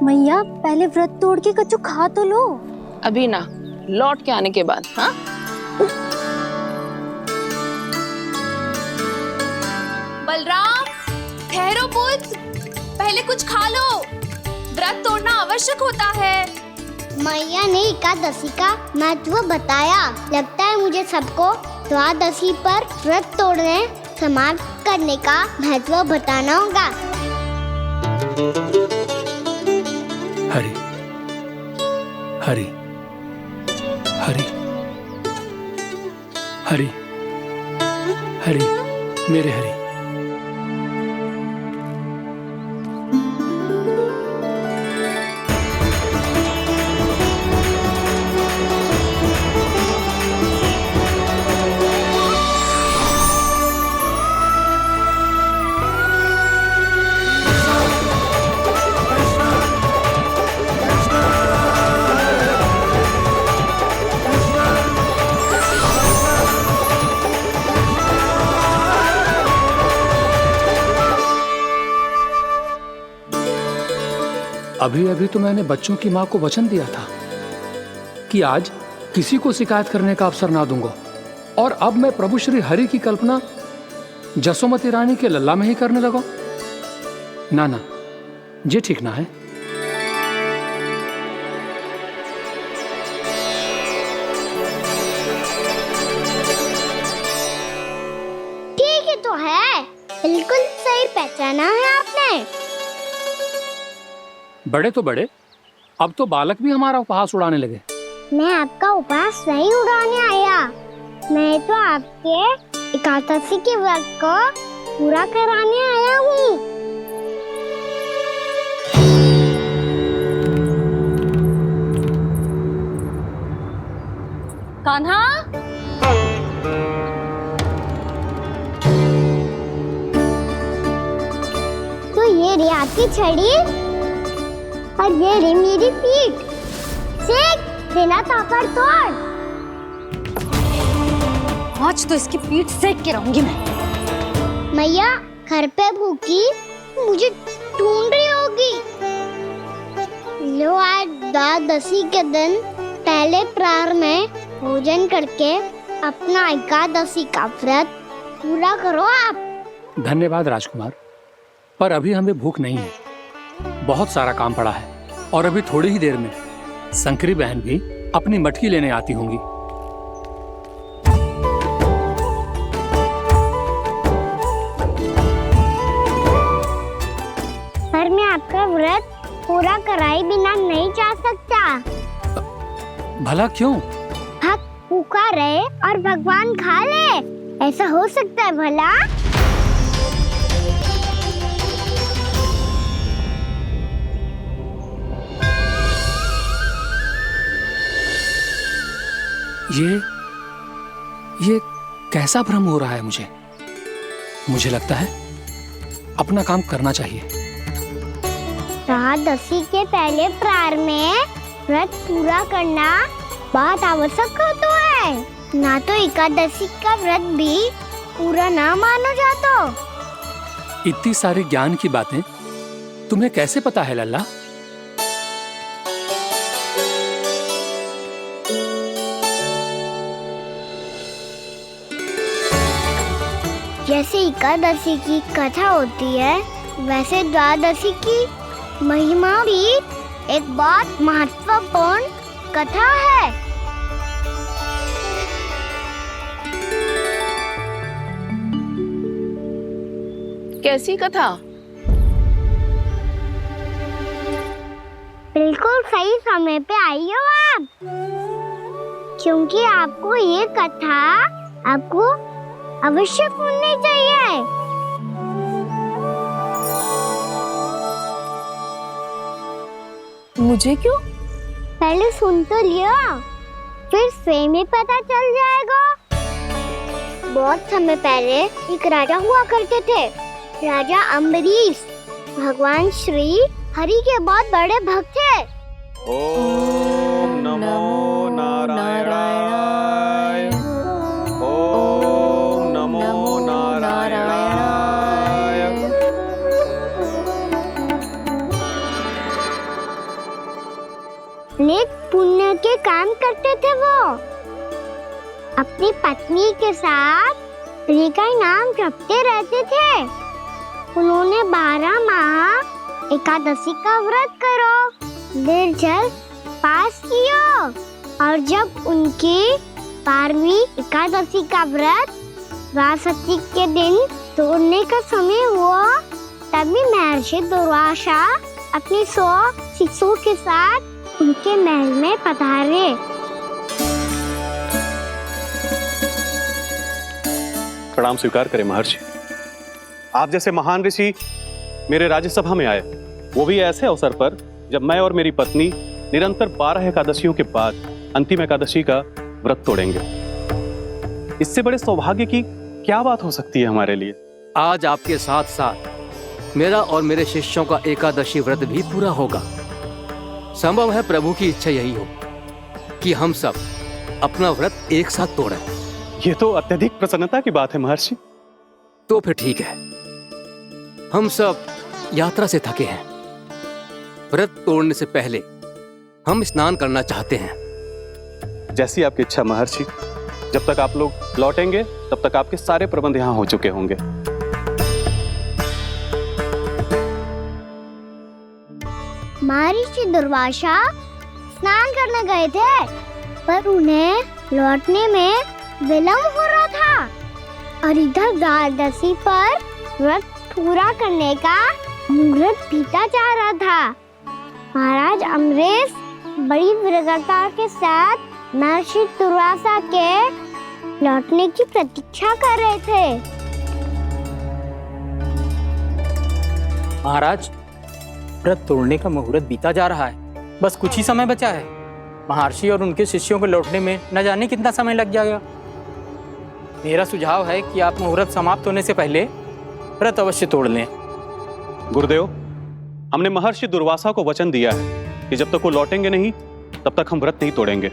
मैया पहले व्रत तोड़ के कच्चू खा तो लो। अभी ना, लौट के आने के बाद। हाँ, बलराम, ठहरो पुत्र, पहले कुछ खा लो। व्रत तोड़ना आवश्यक होता है। मैया ने एकादशी का महत्व बताया। लगता है मुझे सबको द्वादशी पर व्रत तोड़ने समाप्त करने का महत्व बताना होगा। हरि हरि हरि हरि हरि, मेरे हरि। अभी अभी तो मैंने बच्चों की माँ को वचन दिया था कि आज किसी को शिकायत करने का अवसर ना दूंगा, और अब मैं प्रभु श्री हरि की कल्पना जसोमती रानी के लल्ला में ही करने लगा। ना ना, ये ठीक ना है। ठीक ही तो है, बिल्कुल सही पहचाना है आपने। बड़े तो बड़े, अब तो बालक भी हमारा उपहास उड़ाने लगे। मैं आपका उपहास नहीं उड़ाने आया, मैं तो आपके एकादशी के व्रत को पूरा कराने आया हूँ। कान्हा, तो ये रे आपकी छड़ी और ये रे मेरी पीठ। सेक बिना तापर तोड़। आज तो इसकी पीठ सेक के रहूंगी मैं। मैया घर पे भूखी मुझे ढूंढ रही होगी। लो, आज द्वादशी के दिन पहले प्रहर में भोजन करके अपना एकादशी का व्रत पूरा करो आप। धन्यवाद राजकुमार, पर अभी हमें भूख नहीं है। बहुत सारा काम पड़ा है, और अभी थोड़ी ही देर में शंकरी बहन भी अपनी मटकी लेने आती होंगी। पर मैं आपका व्रत पूरा कराए बिना नहीं जा सकता। भला क्यों? भक्त भूखा रहे और भगवान खा ले, ऐसा हो सकता है भला? ये कैसा भ्रम हो रहा है मुझे? मुझे लगता है अपना काम करना चाहिए। द्वादशी के पहले प्रहर में व्रत पूरा करना बहुत आवश्यक होता है, ना तो एकादशी का व्रत भी पूरा ना मानो जातो। इतनी सारी ज्ञान की बातें तुम्हें कैसे पता है लल्ला? जैसे एकादशी की कथा होती है, वैसे द्वादशी की महिमा भी एक बहुत महत्वपूर्ण कथा है। कैसी कथा? बिल्कुल सही समय पे आई हो आप। क्योंकि आपको ये कथा आपको अवश्य सुननी चाहिए। मुझे क्यों? पहले सुन तो लियो, फिर स्वयं ही पता चल जाएगा। बहुत समय पहले एक राजा हुआ करते थे, राजा अम्बरीश। भगवान श्री हरि के बहुत बड़े भक्त थे। ओम नमो नारायणाय। ओम नमो नारायणाय। नेक पुण्य के काम करते थे वो। अपनी पत्नी के साथ हरि का नाम जपते रहते थे। उन्होंने 12 माह एकादशी का व्रत करो निर्जल पास किया, और जब उनकी 12वीं एकादशी का व्रत द्वादशी के दिन तोड़ने का समय हुआ, तभी महर्षि दुर्वासा अपनी 100 शिष्यों के साथ उनके महल में पधारे। प्रणाम स्वीकार करें महर्षि। आप जैसे महान ऋषि मेरे राज्यसभा में आए, वो भी ऐसे अवसर पर जब मैं और मेरी पत्नी निरंतर 12 एकादशियों के बाद अंतिम एकादशी का व्रत तोड़ेंगे। इससे बड़े सौभाग्य की क्या बात हो सकती है हमारे लिए। आज आपके साथ साथ मेरा और मेरे शिष्यों का एकादशी व्रत भी पूरा होगा। संभव है प्रभु की इच्छा यही हो कि हम सब अपना व्रत एक साथ तोड़ें। ये तो अत्यधिक प्रसन्नता की बात है महर्षि। तो फिर ठीक है, हम सब यात्रा से थके हैं। व्रत तोड़ने से पहले हम स्नान करना चाहते हैं। जैसी आपकी इच्छा महर्षि। जब तक आप लोग लौटेंगे तब तक आपके सारे प्रबंध यहाँ हो चुके होंगे। महर्षि दुर्वासा स्नान करने गए थे, पर उन्हें लौटने में विलंब हो रहा था, और इधर द्वादशी पर व्रत पूरा करने का मुहूर्त बीता जा रहा था। महाराज अम्बरीश बड़ी विरक्ता के साथ महर्षि दुर्वासा के लौटने की प्रतीक्षा कर रहे थे। महाराज, व्रत तोड़ने का मुहूर्त बीता जा रहा है, बस कुछ ही समय बचा है। महर्षि और उनके शिष्यों को लौटने में न जाने कितना समय लग जाएगा। मेरा सुझाव है कि आप मुहूर्त समाप्त होने से पहले व्रत अवश्य तोड़ लें। गुरुदेव, हमने महर्षि दुर्वासा को वचन दिया है कि जब तक वो लौटेंगे नहीं तब तक हम व्रत नहीं तोड़ेंगे।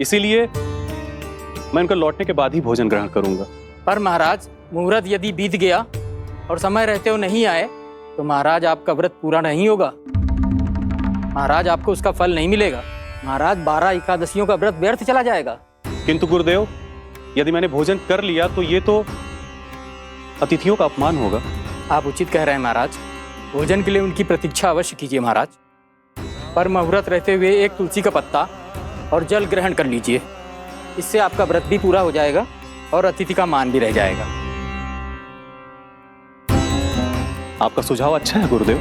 इसीलिए मैं उनके लौटने के बाद ही भोजन ग्रहण करूंगा। पर महाराज, मुहूर्त यदि बीत गया और समय रहते हुए नहीं आए तो महाराज आपका व्रत पूरा नहीं होगा। महाराज, आपको उसका फल नहीं मिलेगा। महाराज, 12 एकादशियों का व्रत व्यर्थ चला जाएगा। किंतु गुरुदेव, यदि मैंने भोजन कर लिया तो ये तो अतिथियों का अपमान होगा। आप उचित कह रहे हैं महाराज। भोजन के लिए उनकी प्रतीक्षा अवश्य कीजिए महाराज। पर मुहूर्त रहते हुए एक तुलसी का पत्ता और जल ग्रहण कर लीजिए। इससे आपका व्रत भी पूरा हो जाएगा और अतिथि का मान भी रह जाएगा। आपका सुझाव अच्छा है गुरुदेव।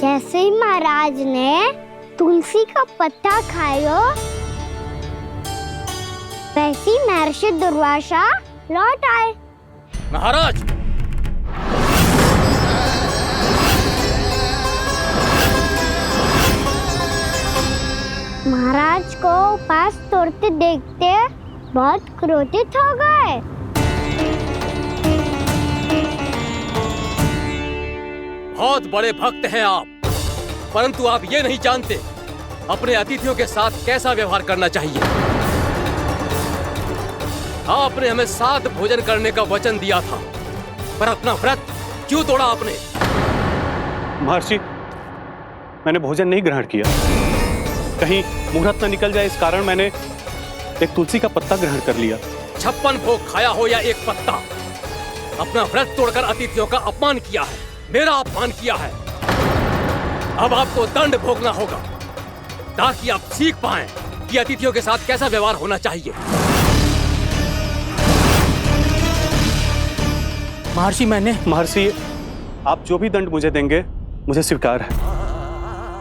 जैसे ही महाराज ने तुलसी का पत्ता खाया, वैसे ही महर्षि दुर्वासा लौट आए। महाराज, महाराज को उपास तोड़ते देखते बहुत क्रोधित हो गए। बहुत बड़े भक्त हैं आप, परंतु आप ये नहीं जानते अपने अतिथियों के साथ कैसा व्यवहार करना चाहिए। आपने हमें साथ भोजन करने का वचन दिया था, पर अपना व्रत क्यों तोड़ा आपने? महर्षि, मैंने भोजन नहीं ग्रहण किया। कहीं मुहूर्त न निकल जाए इस कारण मैंने एक तुलसी का पत्ता ग्रहण कर लिया। 56 भोग खाया हो या एक पत्ता, अपना व्रत तोड़कर अतिथियों का अपमान किया है, मेरा अपमान किया है। अब आपको दंड भोगना होगा ताकि आप सीख पाएं कि अतिथियों के साथ कैसा व्यवहार होना चाहिए। महर्षि, आप जो भी दंड मुझे देंगे मुझे स्वीकार है,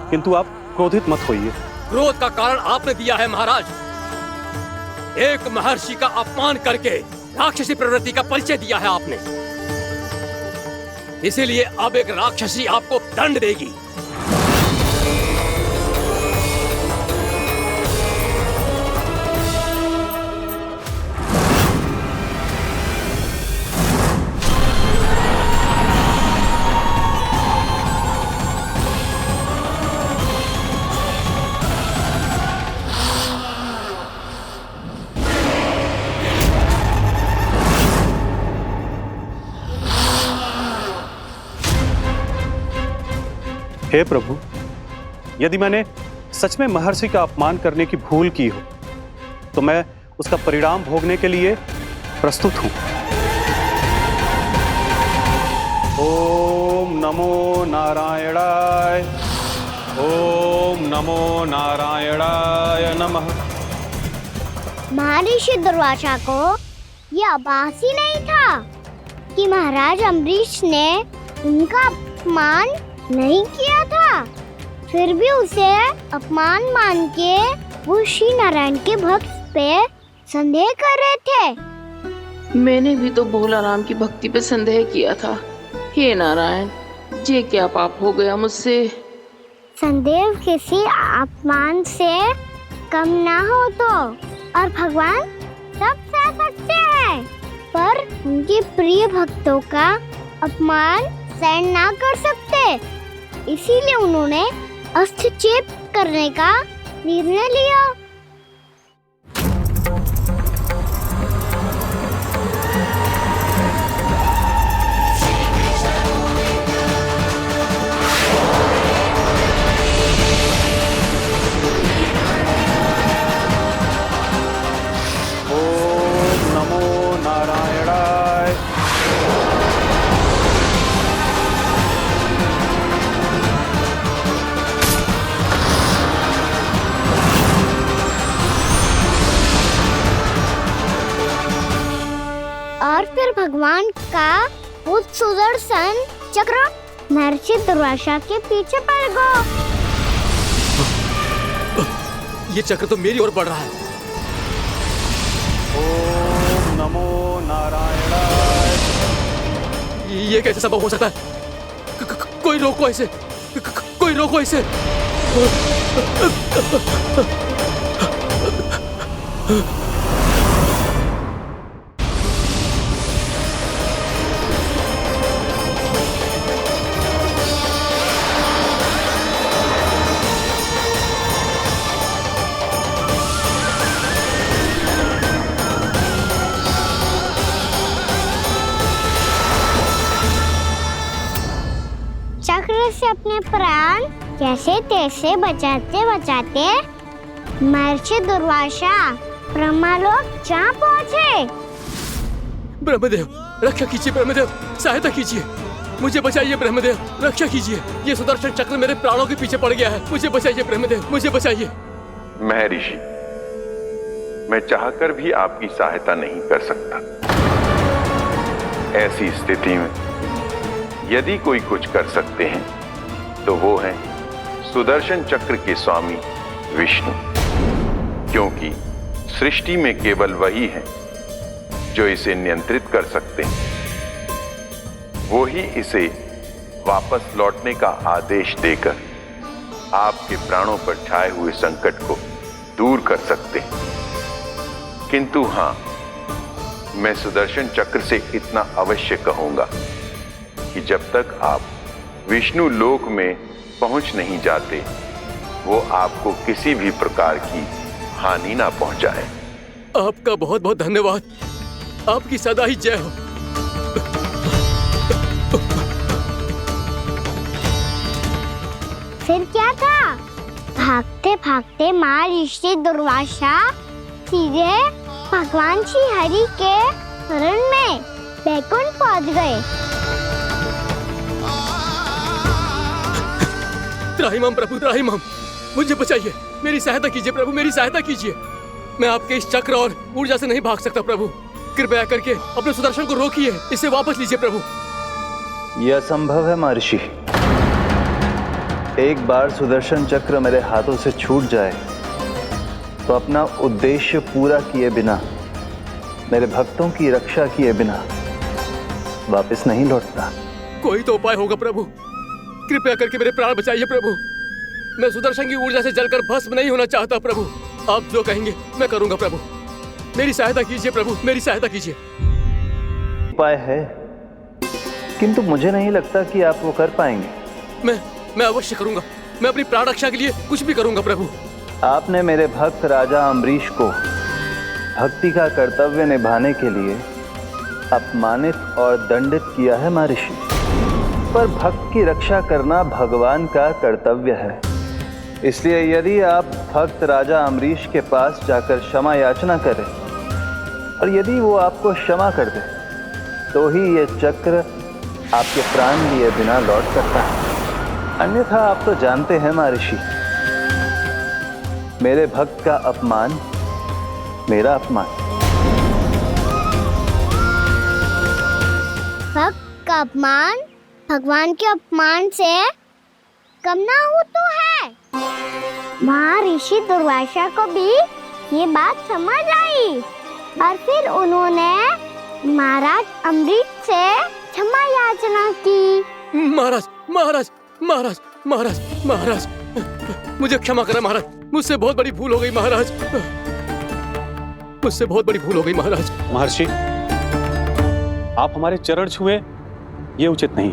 किंतु आप क्रोधित मत होइए। क्रोध का कारण आपने दिया है महाराज। एक महर्षि का अपमान करके राक्षसी प्रवृत्ति का परिचय दिया है आपने, इसीलिए अब एक राक्षसी आपको दंड देगी। हे प्रभु, यदि मैंने सच में महर्षि का अपमान करने की भूल की हो तो मैं उसका परिणाम भोगने के लिए प्रस्तुत हूं। ओम नमो नारायणाय, ओम नमो नारायणाय नमः। महर्षि दुर्वासा को यह आभास ही नहीं था कि महाराज अम्बरीश ने उनका अपमान नहीं किया था, फिर भी उसे अपमान मान के वो श्री नारायण के भक्त पे संदेह कर रहे थे। मैंने भी तो भोला राम की भक्ति पे संदेह किया था। हे नारायण, ये क्या पाप हो गया मुझसे। संदेह किसी अपमान से कम ना हो तो, और भगवान सब सह सकते हैं, पर उनके प्रिय भक्तों का अपमान सहन ना कर सकते, इसीलिए उन्होंने हस्तक्षेप करने का निर्णय लिया। ओम नमो नारायणाय। और फिर भगवान का उस सुदर्शन चक्र महर्षि दुर्वासा के पीछे पड़ गया। ये चक्र तो मेरी ओर बढ़ रहा है। ओम नमो नारायणाय। ये कैसे संभव हो सकता है? कोई रोको इसे, कोई रोको इसे। चक्र से अपने प्राण कैसे तैसे बचाते बचाते महर्षि दुर्वासा ब्रह्मलोक जा पहुँचे। ब्रह्मदेव, रक्षा कीजिए ब्रह्मदेव, सहायता कीजिए, मुझे बचाइए ब्रह्मदेव, रक्षा कीजिए। ये सुदर्शन चक्र मेरे प्राणों के पीछे पड़ गया है, मुझे बचाइए ब्रह्मदेव, मुझे बचाइए। महर्षि, मैं चाहकर भी आपकी सहायता नहीं कर सकता। ऐसी स्थिति में यदि कोई कुछ कर सकते हैं तो वो है सुदर्शन चक्र के स्वामी विष्णु, क्योंकि सृष्टि में केवल वही है जो इसे नियंत्रित कर सकते हैं। वो ही इसे वापस लौटने का आदेश देकर आपके प्राणों पर छाए हुए संकट को दूर कर सकते हैं। किंतु हां, मैं सुदर्शन चक्र से इतना अवश्य कहूंगा कि जब तक आप विष्णु लोक में पहुंच नहीं जाते, वो आपको किसी भी प्रकार की हानि ना पहुंचाए। आपका बहुत बहुत धन्यवाद, आपकी सदा ही जय हो। फिर क्या था? भागते भागते महर्षि दुर्वासा सीधे भगवान श्री हरि के शरण में बैकुंठ पहुंच गए। त्राहिमाम प्रभु, त्राहिमाम, मुझे बचाइए, मेरी सहायता कीजिए प्रभु, मेरी सहायता कीजिए। मैं आपके इस चक्र और ऊर्जा से नहीं भाग सकता प्रभु, कृपया करके अपने सुदर्शन को रोकिए, इसे वापस लीजिए प्रभु। यह असंभव है महर्षि। एक बार सुदर्शन चक्र मेरे हाथों से छूट जाए तो अपना उद्देश्य पूरा किए बिना, मेरे भक्तों की रक्षा किए बिना वापस नहीं लौटता। कोई तो उपाय होगा प्रभु, कृपया करके मेरे प्राण बचाइए प्रभु। मैं सुदर्शन की ऊर्जा से जलकर भस्म नहीं होना चाहता प्रभु। आप जो कहेंगे मैं करूंगा प्रभु। मेरी सहायता कीजिए प्रभु, मेरी सहायता कीजिए। उपाय है, किंतु मुझे नहीं लगता कि आप वो कर पाएंगे। मैं अवश्य करूंगा। मैं अपनी प्राण रक्षा के लिए कुछ भी करूंगा प्रभु। आपने मेरे भक्त राजा अम्बरीश को भक्ति का कर्तव्य निभाने के लिए अपमानित और दंडित किया है महर्षि, पर भक्त की रक्षा करना भगवान का कर्तव्य है। इसलिए यदि आप भक्त राजा अम्बरीश के पास जाकर क्षमा याचना करें और यदि वो आपको क्षमा कर दे तो ही ये चक्र आपके प्राण लिए बिना लौट सकता है। अन्यथा आप तो जानते हैं महर्षि, मेरे भक्त का अपमान मेरा अपमान। भक्त का अपमान भगवान के अपमान से कम ना हो तो है। महर्षि दुर्वासा को भी ये बात समझ आई और फिर उन्होंने महाराज अम्बरीश से क्षमा याचना की। महाराज महाराज महाराज महाराज महाराज, मुझे क्षमा करें महाराज। मुझसे बहुत बड़ी भूल हो गई महाराज, मुझसे बहुत बड़ी भूल हो गई महाराज। महर्षि, आप हमारे चरण छुए ये उचित नहीं।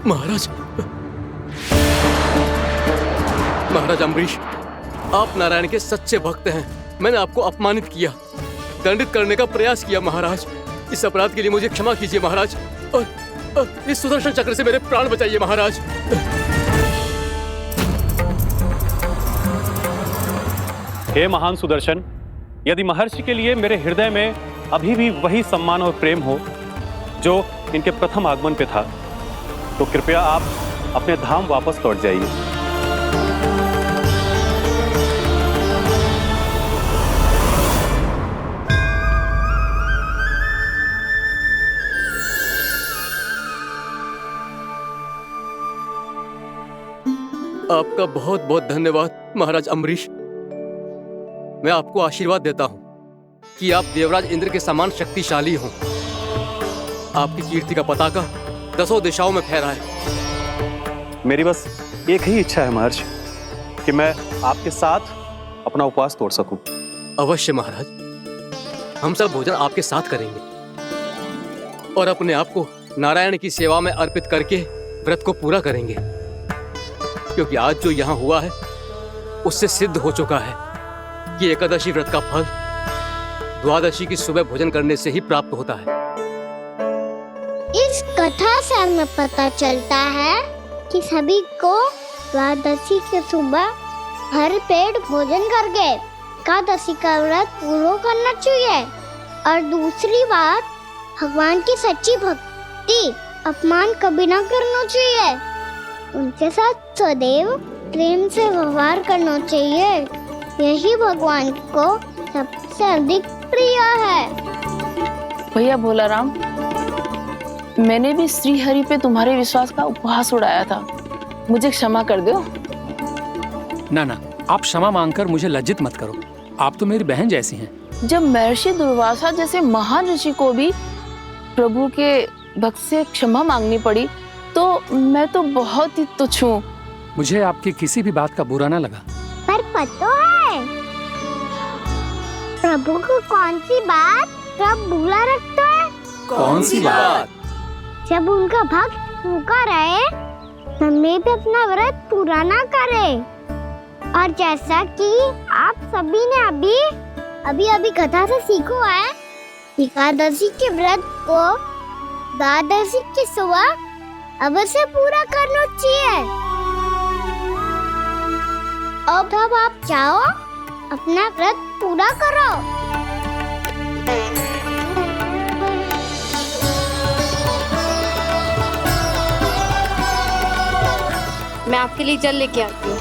महाराज महाराज अम्बरीश, आप नारायण के सच्चे भक्त हैं। मैंने आपको अपमानित किया, दंडित करने का प्रयास किया महाराज। इस अपराध के लिए मुझे क्षमा कीजिए महाराज, और इस सुदर्शन चक्र से मेरे प्राण बचाइए महाराज। हे महान सुदर्शन, यदि महर्षि के लिए मेरे हृदय में अभी भी वही सम्मान और प्रेम हो जो इनके प्रथम आगमन पे था, तो कृपया आप अपने धाम वापस लौट जाइए। आपका बहुत बहुत धन्यवाद महाराज अम्बरीश। मैं आपको आशीर्वाद देता हूं कि आप देवराज इंद्र के समान शक्तिशाली हों। आपकी कीर्ति का पताका 10 दिशाओं में फहराए। मेरी बस एक ही इच्छा है महर्षि, कि मैं आपके साथ अपना उपवास तोड़ सकूं। अवश्य महाराज, हम सब भोजन आपके साथ करेंगे और अपने आप को नारायण की सेवा में अर्पित करके व्रत को पूरा करेंगे, क्योंकि आज जो यहाँ हुआ है उससे सिद्ध हो चुका है कि एकादशी व्रत का फल द्वादशी की सुबह भोजन करने से ही प्राप्त होता है। इस कथा से हमें पता चलता है कि सभी को द्वादशी के सुबह भर पेट भोजन करके एकादशी का व्रत पूरा करना चाहिए। और दूसरी बात, भगवान की सच्ची भक्ति अपमान कभी ना करना चाहिए। उनके साथ सदैव प्रेम से व्यवहार करना चाहिए। यही भगवान को सबसे अधिक प्रिय है। भैया भोला राम, मैंने भी श्री हरि पे तुम्हारे विश्वास का उपहास उड़ाया था, मुझे क्षमा कर दो। ना ना, आप क्षमा मांगकर मुझे लज्जित मत करो, आप तो मेरी बहन जैसी हैं। जब महर्षि दुर्वासा जैसे महान ऋषि को भी प्रभु के भक्त से क्षमा मांगनी पड़ी, तो मैं तो बहुत ही तुच्छ हूँ। मुझे आपकी किसी भी बात का बुरा ना लगा। पर पता है प्रभु को कौन सी बात सब भूला रखता है? कौन सी बात? जब उनका भक्त भूखा रहे, हमें भी अपना व्रत पूरा ना करे। और जैसा कि आप सभी ने अभी कथा से सीखो है, एकादशी के व्रत को द्वादशी की सुबह अवश्य पूरा करना चाहिए। अब आप जाओ, अपना व्रत पूरा करो। मैं आपके लिए जल लेके आती हूँ।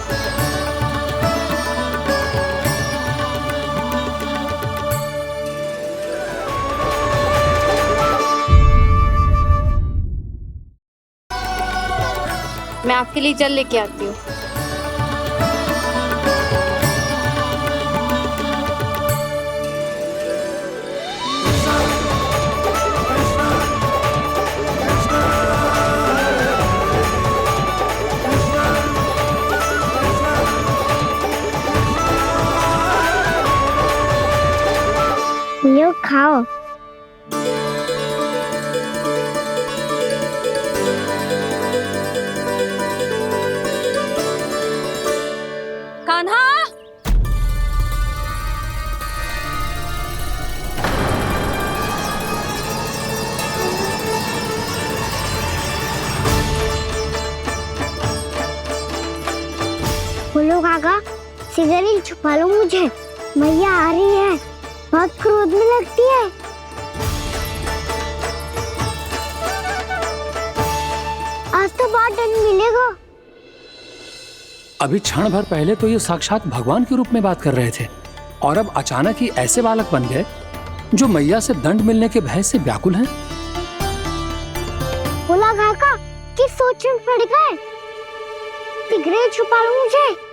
मैं आपके लिए जल लेके आती हूँ। लो खाओ। कान्हा, बोलो काका, सिगरेट छुपा लो मुझे, मैया आ रही है, बहुत क्रोध में लगती है। आज तो बहुत दंड मिलेगा। अभी क्षण भर पहले तो ये साक्षात भगवान के रूप में बात कर रहे थे और अब अचानक ही ऐसे बालक बन गए जो मैया से दंड मिलने के भय से व्याकुल हैं। बोला काका, किस सोच में पड़ गए? सिगरेट छुपा लो मुझे।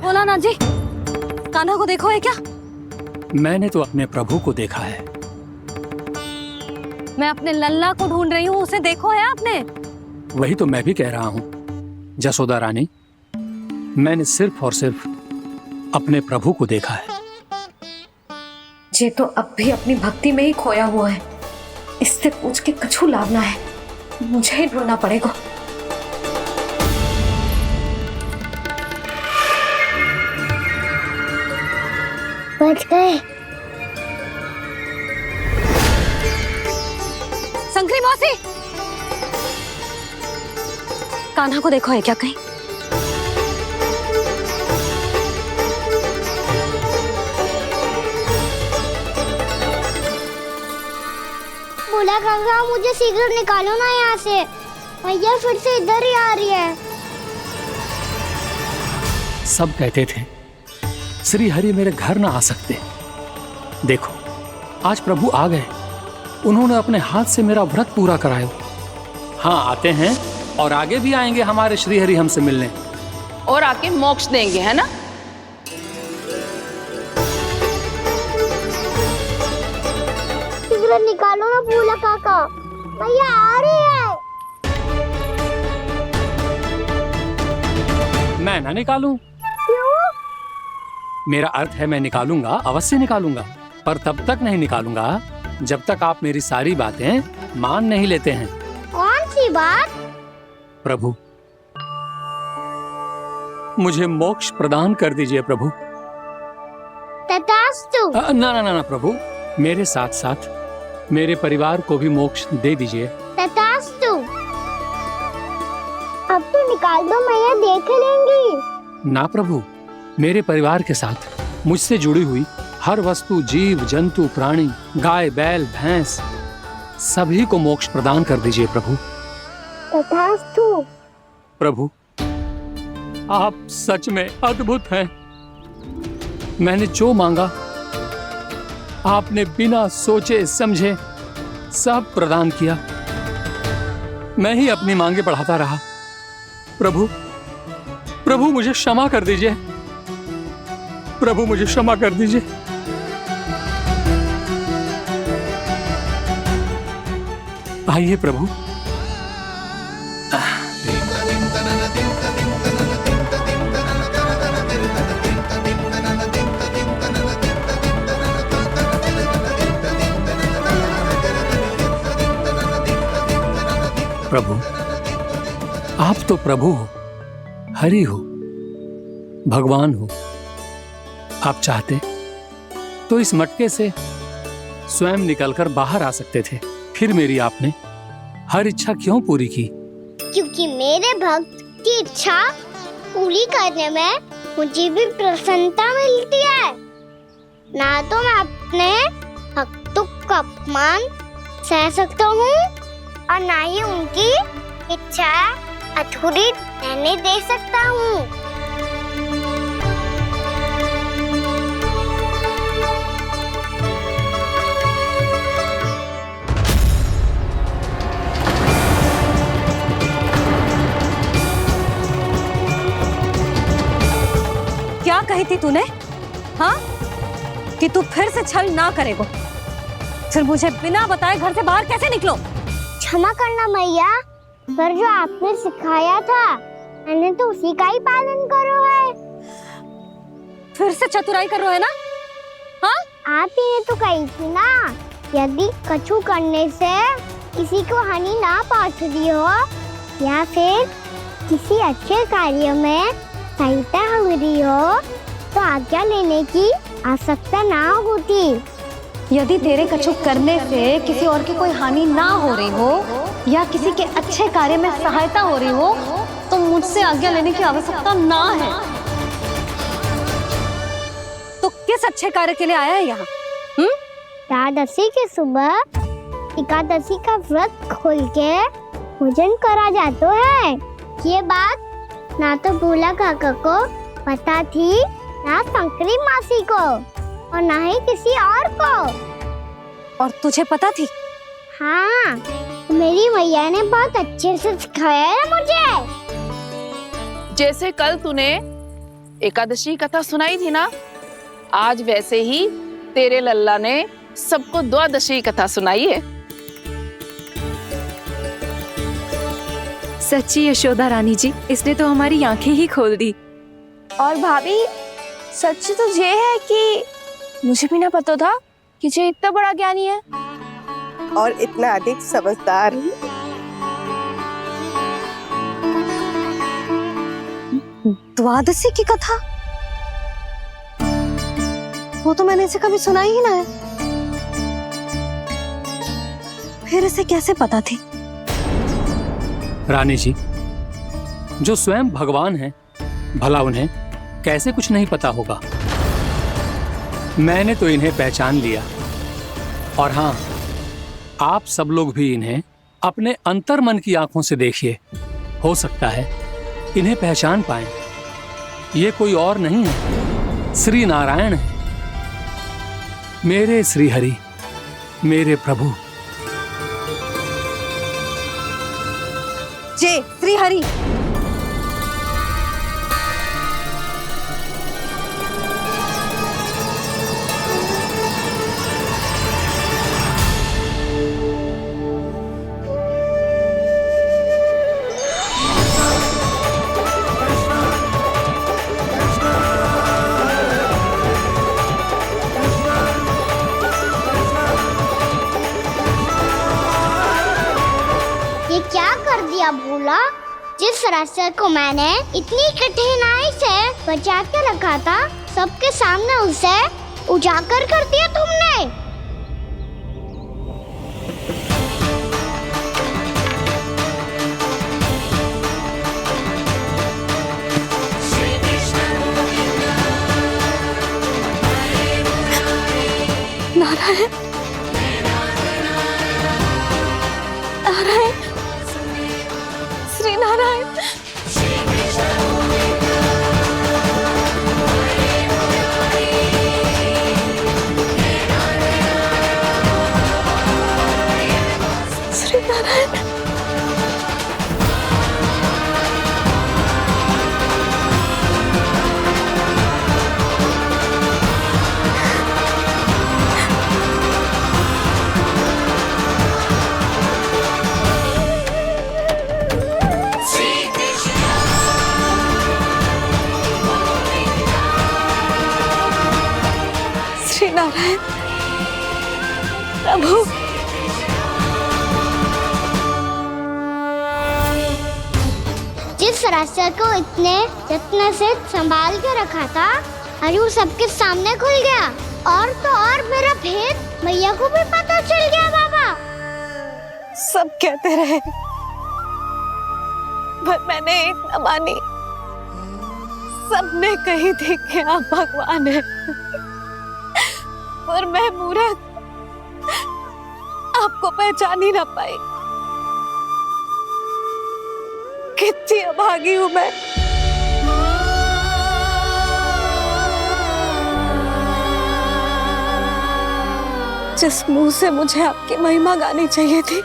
बोला जी, कान्हा को देखो है क्या? मैंने तो अपने प्रभु को देखा है। मैं अपने लल्ला को ढूंढ रही हूँ, उसे देखो है आपने? वही तो मैं भी कह रहा हूँ जसोदा रानी, मैंने सिर्फ और सिर्फ अपने प्रभु को देखा है। ये तो अब भी अपनी भक्ति में ही खोया हुआ है, इससे पूछ के कछु लाभ ना है, मुझे ही ढूंढना पड़ेगा। बच गए। शंकरी मौसी, कान्हा को देखो है क्या कहीं? बोला काका, मुझे सिगरेट निकालो ना यहाँ से, मैया फिर से इधर ही आ रही है। सब कहते थे श्री हरि मेरे घर ना आ सकते। देखो आज प्रभु आ गए, उन्होंने अपने हाथ से मेरा व्रत पूरा कराया। हाँ आते हैं और आगे भी आएंगे हमारे श्री हरि हमसे मिलने और आके मोक्ष देंगे, है ना? सिगरेट निकालो ना भोला काका, मैया आ रही है। मैं ना निकालूं? मेरा अर्थ है मैं निकालूंगा, अवश्य निकालूंगा, पर तब तक नहीं निकालूंगा जब तक आप मेरी सारी बातें मान नहीं लेते हैं। कौन सी बात? प्रभु, मुझे मोक्ष प्रदान कर दीजिए प्रभु। तथास्तु। ना ना ना ना प्रभु, मेरे साथ साथ मेरे परिवार को भी मोक्ष दे दीजिए। तथास्तु। अब तो निकाल दो, मैया देख लेंगी। ना प्रभु, मेरे परिवार के साथ मुझसे जुड़ी हुई हर वस्तु, जीव जंतु, प्राणी, गाय बैल भैंस, सभी को मोक्ष प्रदान कर दीजिए प्रभु। तथास्तु। प्रभु, आप सच में अद्भुत हैं। मैंने जो मांगा आपने बिना सोचे समझे सब प्रदान किया। मैं ही अपनी मांगे बढ़ाता रहा। प्रभु, प्रभु मुझे क्षमा कर दीजिए। प्रभु मुझे क्षमा कर दीजिए। आइए प्रभु। प्रभु, आप तो प्रभु हो, हरि हो, भगवान हो। आप चाहते तो इस मटके से स्वयं निकलकर बाहर आ सकते थे, फिर मेरी आपने हर इच्छा क्यों पूरी की? क्योंकि मेरे भक्त की इच्छा पूरी करने में मुझे भी प्रसन्नता मिलती है। ना तो मैं अपने भक्तों का अपमान सह सकता हूँ और ना ही उनकी इच्छा अधूरी रहने दे सकता हूँ। क्या कही थी तूने? हाँ, कि तू फिर से छल ना करेगा। फिर मुझे बिना बताए घर से बाहर कैसे निकलो? क्षमा करना मैया, पर जो आपने सिखाया था मैंने तो उसी का ही पालन करो है। फिर से चतुराई कर रहे हो है ना? हाँ? आप ही ने तो कही थी ना, यदि कछु करने से किसी को हानि ना पहुंचती हो या फिर किसी अच्छे कार्य में सहायता हो रही हो तो आज्ञा लेने की आवश्यकता ना होती। यदि तेरे कछु करने से किसी और की कोई हानि ना हो रही हो या किसी के अच्छे कार्य में सहायता हो रही हो तो मुझसे आज्ञा लेने की आवश्यकता ना है। तो किस अच्छे कार्य के लिए आया है यहाँ? एकादशी की सुबह एकादशी का व्रत खोल के पूजन करा जाता है। ये बात ना तो भोला काका को पता थी, ना शंकरी मासी को और ना ही किसी और को। और तुझे पता थी? हाँ, मेरी मैया ने बहुत अच्छे से सिखाया है मुझे। जैसे कल तूने एकादशी कथा सुनाई थी ना, आज वैसे ही तेरे लल्ला ने सबको द्वादशी कथा सुनाई है। सच्ची यशोदा रानी जी, इसने तो हमारी आंखें ही खोल दी। और भाभी, सच तो ये है कि मुझे भी ना पता था कि ये इतना बड़ा ज्ञानी है और इतना अधिक समझदार। द्वादशी की कथा? वो तो मैंने इसे कभी सुना ही ना है। फिर इसे कैसे पता थी? रानी जी, जो स्वयं भगवान हैं, भला उन्हें कैसे कुछ नहीं पता होगा। मैंने तो इन्हें पहचान लिया। और हाँ, आप सब लोग भी इन्हें अपने अंतर्मन की आंखों से देखिए, हो सकता है इन्हें पहचान पाएं। ये कोई और नहीं है, श्री नारायण है, मेरे श्री हरि, मेरे प्रभु। जय श्री हरि। ये क्या कर दिया भोला? जिस रास्ते को मैंने इतनी कठिनाई से बचा के रखा था, सबके सामने उसे उजागर कर दिया तुमने। नारायण, नारायण, श्री नारायण। श्री नारायण। श्री नारायण प्रभु। जिस रास्ते को इतने यत्न से संभाल के रखा था, आज वो सबके सामने खुल गया। और तो और मेरा भेद मैया को भी पता चल गया। बाबा सब कहते रहे पर मैंने एक न मानी। सबने कही थी कि आप भगवान हैं, पर मैं मूरख आपको पहचान ही ना पाई। कितनी अभागी हूं मैं। जिस मुंह से मुझे आपकी महिमा गानी चाहिए थी,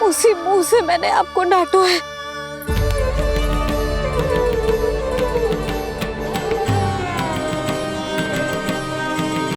उसी मुंह से मैंने आपको डांटा है।